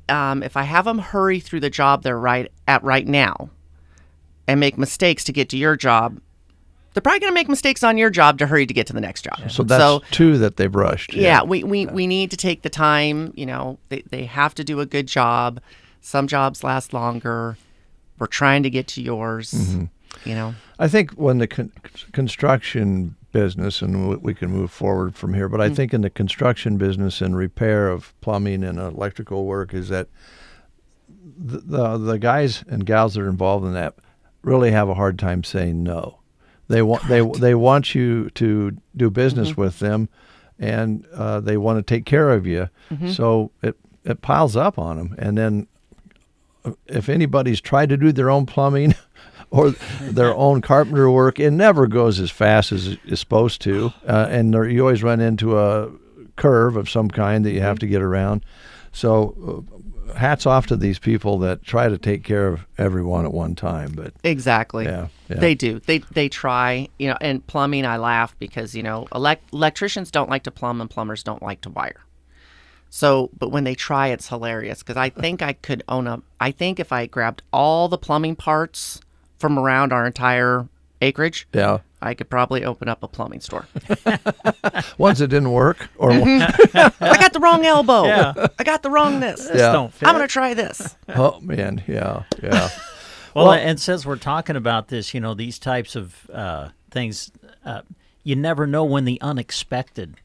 if I have them hurry through the job they're right now and make mistakes to get to your job, they're probably going to make mistakes on your job to hurry to get to the next job. So that's two that they've rushed. Yeah, we need to take the time. They have to do a good job. Some jobs last longer. We're trying to get to yours. I think when the construction business, and we can move forward from here, but I think in the construction business and repair of plumbing and electrical work is that the guys and gals that are involved in that really have a hard time saying no. They want you to do business with them, and they want to take care of you. So it piles up on them, and then if anybody's tried to do their own plumbing or their own carpenter work, it never goes as fast as it's supposed to, and you always run into a curve of some kind that you have to get around. So hats off to these people that try to take care of everyone at one time. But exactly, yeah. They do. They try. And plumbing, I laugh because electricians don't like to plumb and plumbers don't like to wire. So, but when they try, it's hilarious because I think I could own up. I think if I grabbed all the plumbing parts from around our entire acreage, I could probably open up a plumbing store. Ones that didn't work, or I got the wrong elbow. Yeah. I got the wrong this. Don't fit. I'm going to try this. Oh man, yeah. Well, and since we're talking about this, these types of things, you never know when the unexpected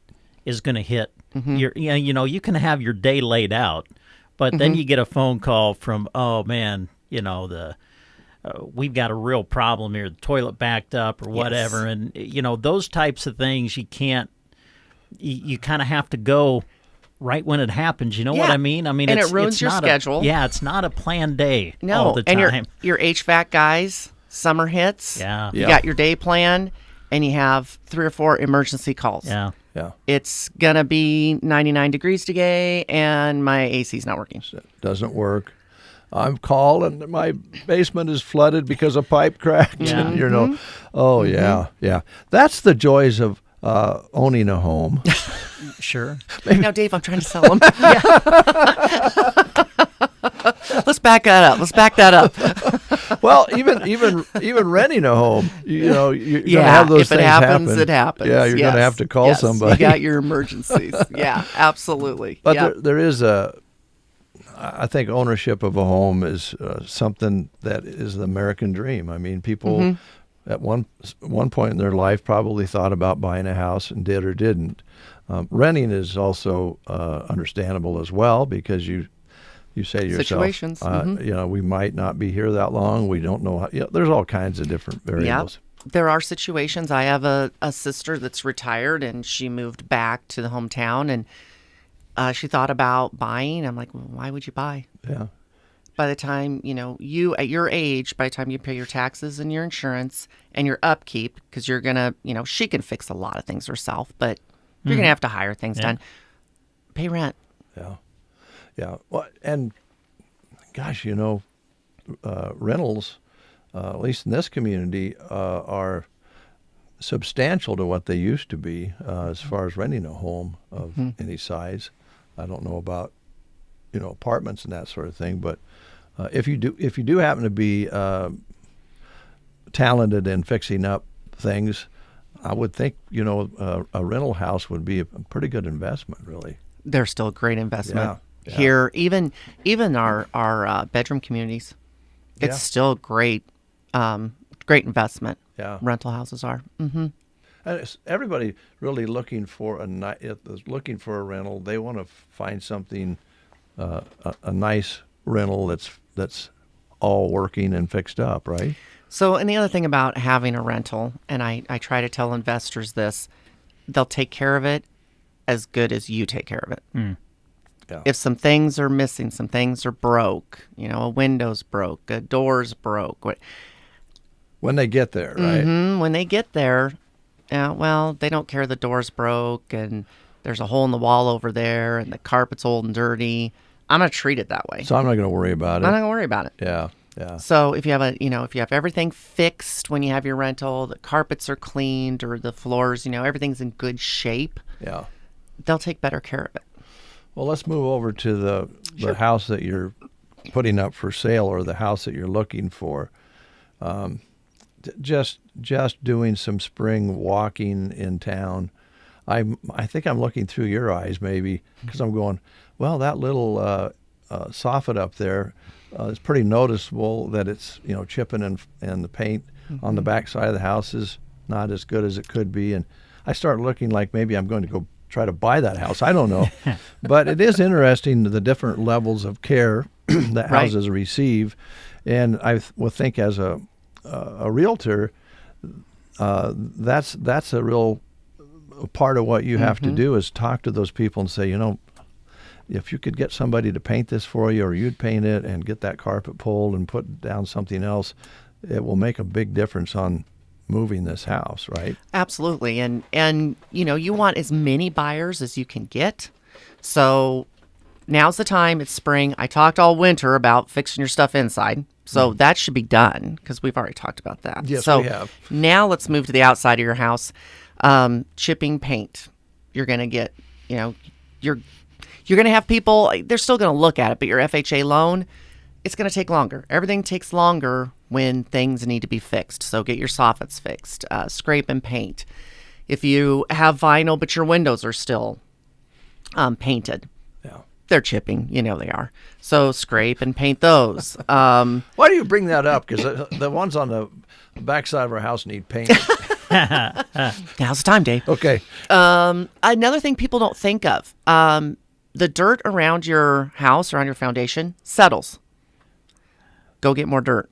is going to hit. You can have your day laid out, but then you get a phone call from, oh man, we've got a real problem here, the toilet backed up or whatever. And, those types of things you can't, you kind of have to go right when it happens. You know what I mean? I mean, and it ruins your schedule. It's not a planned day all the time. And your HVAC guys, summer hits. Yeah. You got your day plan. and you have 3 or 4 emergency calls. Yeah. Yeah. It's going to be 99 degrees today, and my AC's not working. Doesn't work. I'm called, and my basement is flooded because a pipe cracked. Yeah. You know, yeah. That's the joys of owning a home. Sure. Now, Dave, I'm trying to sell them. Let's back that up. Well, even renting a home, you're gonna have those if things it happens, happen. it happens. Yeah, you're gonna have to call somebody. You got your emergencies. Yeah, absolutely. But there is I think ownership of a home is something that is the American dream. I mean, people at one point in their life probably thought about buying a house and did or didn't. Renting is also understandable as well, because you say to yourself, situations. We might not be here that long. We don't know how. There's all kinds of different variables. Yeah. There are situations. I have a sister that's retired, and she moved back to the hometown, and she thought about buying. I'm like, well, why would you buy? Yeah. By the time, you at your age, by the time you pay your taxes and your insurance and your upkeep, because you're going to, she can fix a lot of things herself, but you're going to have to hire things done. Pay rent. Yeah. Yeah. Well, and gosh, rentals, at least in this community, are substantial to what they used to be as far as renting a home of any size. I don't know about, apartments and that sort of thing, but if you do happen to be talented in fixing up things, I would think, a rental house would be a pretty good investment, really. They're still a great investment. Yeah. Here, even our bedroom communities, it's still great investment. Yeah, rental houses are. Mm-hmm. And everybody really looking for a rental. They want to find something, a nice rental that's all working and fixed up, right? So, and the other thing about having a rental, and I try to tell investors this, they'll take care of it as good as you take care of it. Yeah. If some things are missing, some things are broke, a window's broke, a door's broke. When they get there, right? Mm-hmm. When they get there, they don't care the door's broke and there's a hole in the wall over there and the carpet's old and dirty. I'm going to treat it that way. So I'm not going to worry about it. I'm not going to worry about it. Yeah, yeah. So if you have if you have everything fixed when you have your rental, the carpets are cleaned or the floors, everything's in good shape. Yeah. They'll take better care of it. Well, let's move over to the house that you're putting up for sale, or the house that you're looking for. Just doing some spring walking in town. I think I'm looking through your eyes maybe, because I'm going, well, that little soffit up there is pretty noticeable that it's chipping, and the paint on the back side of the house is not as good as it could be. And I start looking like maybe I'm going to go try to buy that house. I don't know. But it is interesting, the different levels of care that houses receive. And I would think as a realtor, that's a real part of what you have to do, is talk to those people and say, if you could get somebody to paint this for you, or you'd paint it and get that carpet pulled and put down something else, it will make a big difference on moving this house, right? Absolutely. And you want as many buyers as you can get. So now's the time. It's spring. I talked all winter about fixing your stuff inside. So that should be done, because we've already talked about that. Yes, so we have. Now let's move to the outside of your house. Chipping paint. You're going to get, you're going to have people, they're still going to look at it, but your FHA loan, it's going to take longer. Everything takes longer when things need to be fixed. So get your soffits fixed, scrape and paint. If you have vinyl but your windows are still painted, they're chipping. They are. So scrape and paint those. Why do you bring that up? Because the ones on the backside of our house need paint. Now's the time, Dave. Okay. Another thing people don't think of, the dirt around your house, around your foundation, settles. Go get more dirt.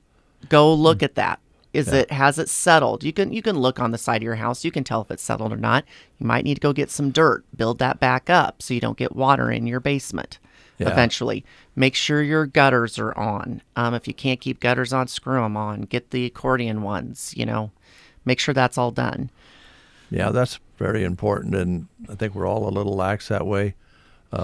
Go look at that. Has it settled? You can look on the side of your house. You can tell if it's settled or not. You might need to go get some dirt, build that back up so you don't get water in your basement. Eventually, make sure your gutters are on. If you can't keep gutters on, screw them on. Get the accordion ones. Make sure that's all done. Yeah, that's very important, and I think we're all a little lax that way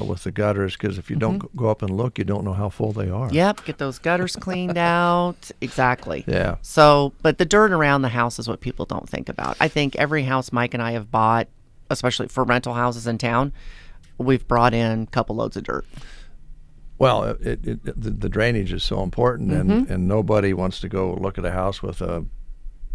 with the gutters, because if you don't go up and look, you don't know how full they are. Yep, get those gutters cleaned out. Exactly. Yeah. So, but the dirt around the house is what people don't think about. I think every house Mike and I have bought, especially for rental houses in town, we've brought in a couple loads of dirt. Well, the drainage is so important, and nobody wants to go look at a house with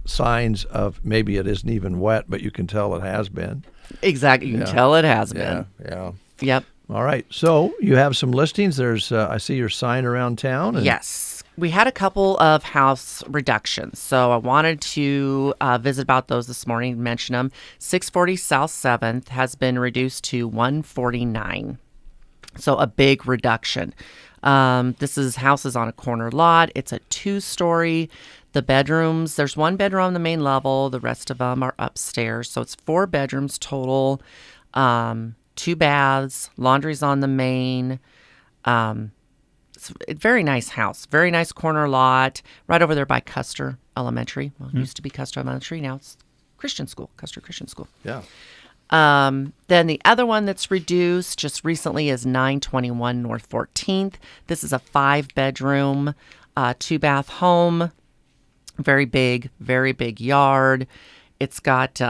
signs of maybe it isn't even wet, but you can tell it has been. Exactly. You can tell it has been. Yeah. Yep. All right. So you have some listings. There's, I see your sign around town. And Yes. We had a couple of house reductions. So I wanted to visit about those this morning, mention them. 640 South 7th has been reduced to 149. So a big reduction. This is houses on a corner lot. It's a 2-story. The bedrooms, there's 1 bedroom on the main level. The rest of them are upstairs. So it's 4 bedrooms total. 2 baths, laundry's on the main. It's a very nice house, very nice corner lot, right over there by Custer Elementary. Well, it used to be Custer Elementary, now it's Christian School, Custer Christian School. Yeah. Then the other one that's reduced just recently is 921 North 14th. This is a 5-bedroom, 2-bath home, very big yard. It's got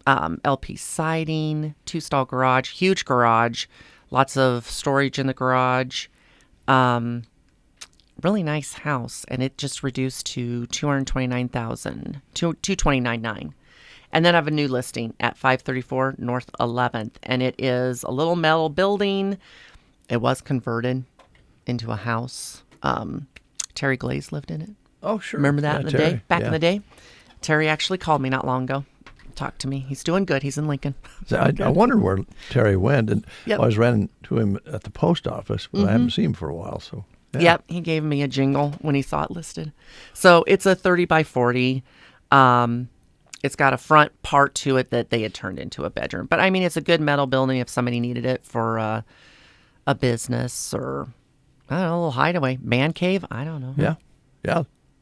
LP siding, 2-stall garage, huge garage, lots of storage in the garage. Really nice house, and it just reduced to $229,900. And then I have a new listing at 534 North 11th, and it is a little metal building. It was converted into a house. Terry Glaze lived in it. Oh, sure. Remember that in the Terry. day? Back in the day? Terry actually called me not long ago. Talked to me. He's doing good. He's in Lincoln. So I wondered where Terry went, and Yep. I was running to him at the post office, but I haven't seen him for a while. So yeah. Yep, he gave me a jingle when he saw it listed. So it's a 30 by 40. It's got a front part to it that they had turned into a bedroom. But I mean, it's a good metal building if somebody needed it for a business or, I don't know, a little hideaway. Man cave? I don't know. Yeah.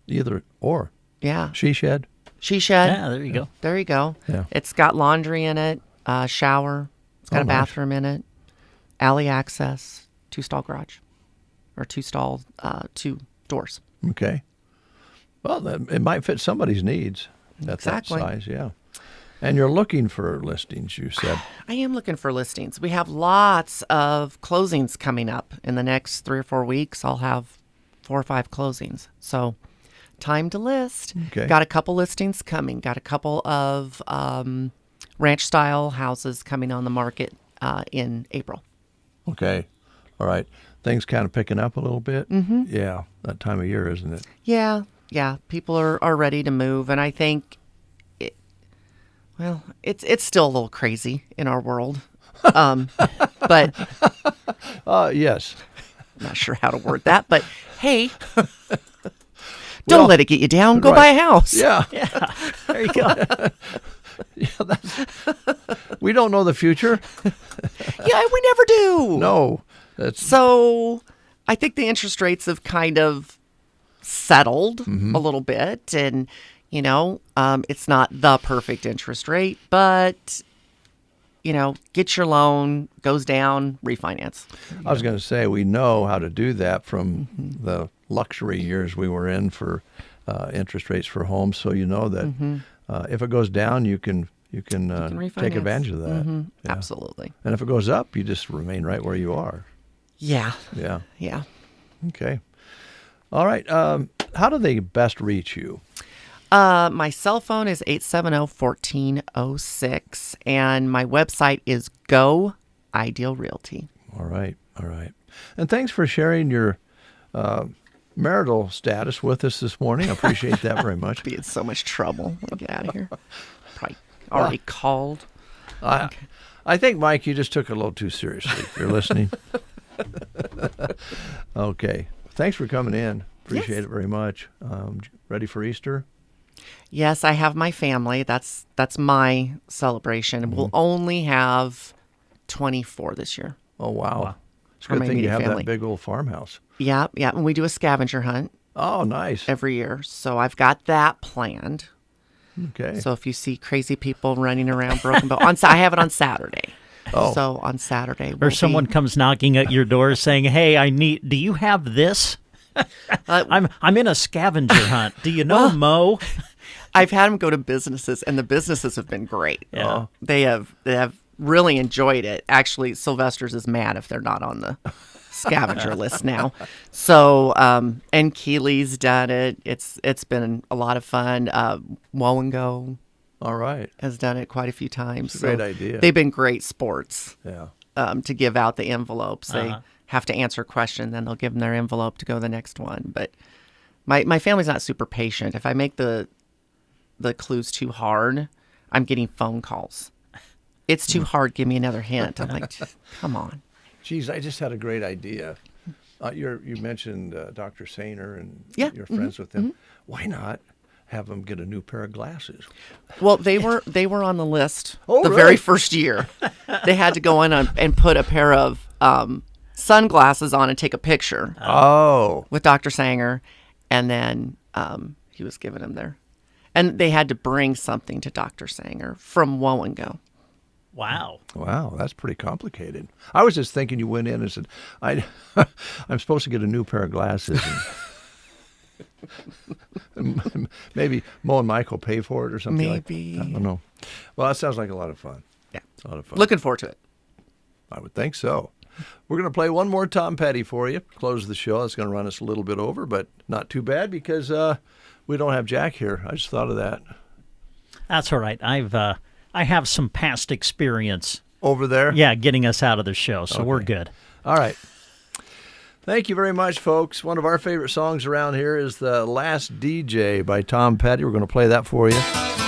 Either or. Yeah. She shed. She shed. Yeah, there you go. There you go. Yeah. It's got laundry in it, shower. It's got a nice. bathroom in it, alley access, 2-stall garage, or 2-stall, 2 doors. Okay. Well, it might fit somebody's needs at Exactly. that size, yeah. And you're looking for listings, you said. I am looking for listings. We have lots of closings coming up in the next 3 or 4 weeks. I'll have 4 or 5 closings. So time to list. Okay. Got a couple listings coming. Got a couple of ranch-style houses coming on the market in April. Okay. All right. Things kind of picking up a little bit. Mm-hmm. Yeah, that time of year, isn't it? Yeah. People are ready to move, and I think, it's still a little crazy in our world. But yes. I'm not sure how to word that, but hey, don't let it get you down. Go buy a house. Yeah. Yeah, there you go. We don't know the future. Yeah, we never do. No. So I think the interest rates have kind of settled a little bit, and it's not the perfect interest rate, but get your loan, goes down, refinance. I was going to say, we know how to do that from the luxury years we were in for interest rates for homes. So you know that if it goes down, you can take refinance. advantage of that. Mm-hmm. Yeah. Absolutely. And if it goes up, you just remain right where you are. Yeah. Yeah. Yeah. Okay. All right. How do they best reach you? My cell phone is 870-1406, and my website is Go Ideal Realty. All right. And thanks for sharing your marital status with us this morning. I appreciate that very much. Be in so much trouble when I get out of here. Probably already called. I think, Mike, you just took it a little too seriously. If you're listening. Okay. Thanks for coming in. Appreciate it very much. Ready for Easter? Yes, I have my family. That's my celebration. We'll only have 24 this year. Oh, wow. It's a For good my thing you immediate have family. that big old farmhouse. Yeah. And we do a scavenger hunt Oh, nice. every year. So I've got that planned. Okay. So if you see crazy people running around Broken Bow, I have it on Saturday. Oh. So on Saturday, Or someone comes knocking at your door saying, "Hey, do you have this? I'm in a scavenger hunt. Do you know Mo?" I've had them go to businesses, and the businesses have been great. Yeah. They have really enjoyed it. Actually, Sylvester's is mad if they're not on the scavenger list now. So, and Keeley's done it. It's been a lot of fun. Woe and Go. All right. Has done it quite a few times. It's a great idea. They've been great sports. Yeah. To give out the envelopes. They have to answer a question, then they'll give them their envelope to go to the next one. But my family's not super patient. If I make the clues too hard, I'm getting phone calls. It's too hard. Give me another hint. I'm like, come on. Geez, I just had a great idea. You mentioned Dr. Sainer and you're Mm-hmm. friends with him. Why not have them get a new pair of glasses? Well, they were on the list Oh, the really? very first year. They had to go in and put a pair of sunglasses on and take a picture. With Dr. Sanger, and then he was giving them their, and they had to bring something to Dr. Sanger from Woe and Go. Wow. Wow, that's pretty complicated. I was just thinking you went in and said, I'm supposed to get a new pair of glasses. And maybe Mo and Mike will pay for it or something Maybe. I don't know. Well, that sounds like a lot of fun. Yeah. It's a lot of fun. Looking forward to it. I would think so. We're going to play one more Tom Petty for you. Close the show. It's going to run us a little bit over, but not too bad because we don't have Jack here. I just thought of that. That's all right. I have some past experience over there. Yeah, getting us out of the show, so we're good. All right. Thank you very much, folks. One of our favorite songs around here is The Last DJ by Tom Petty. We're going to play that for you.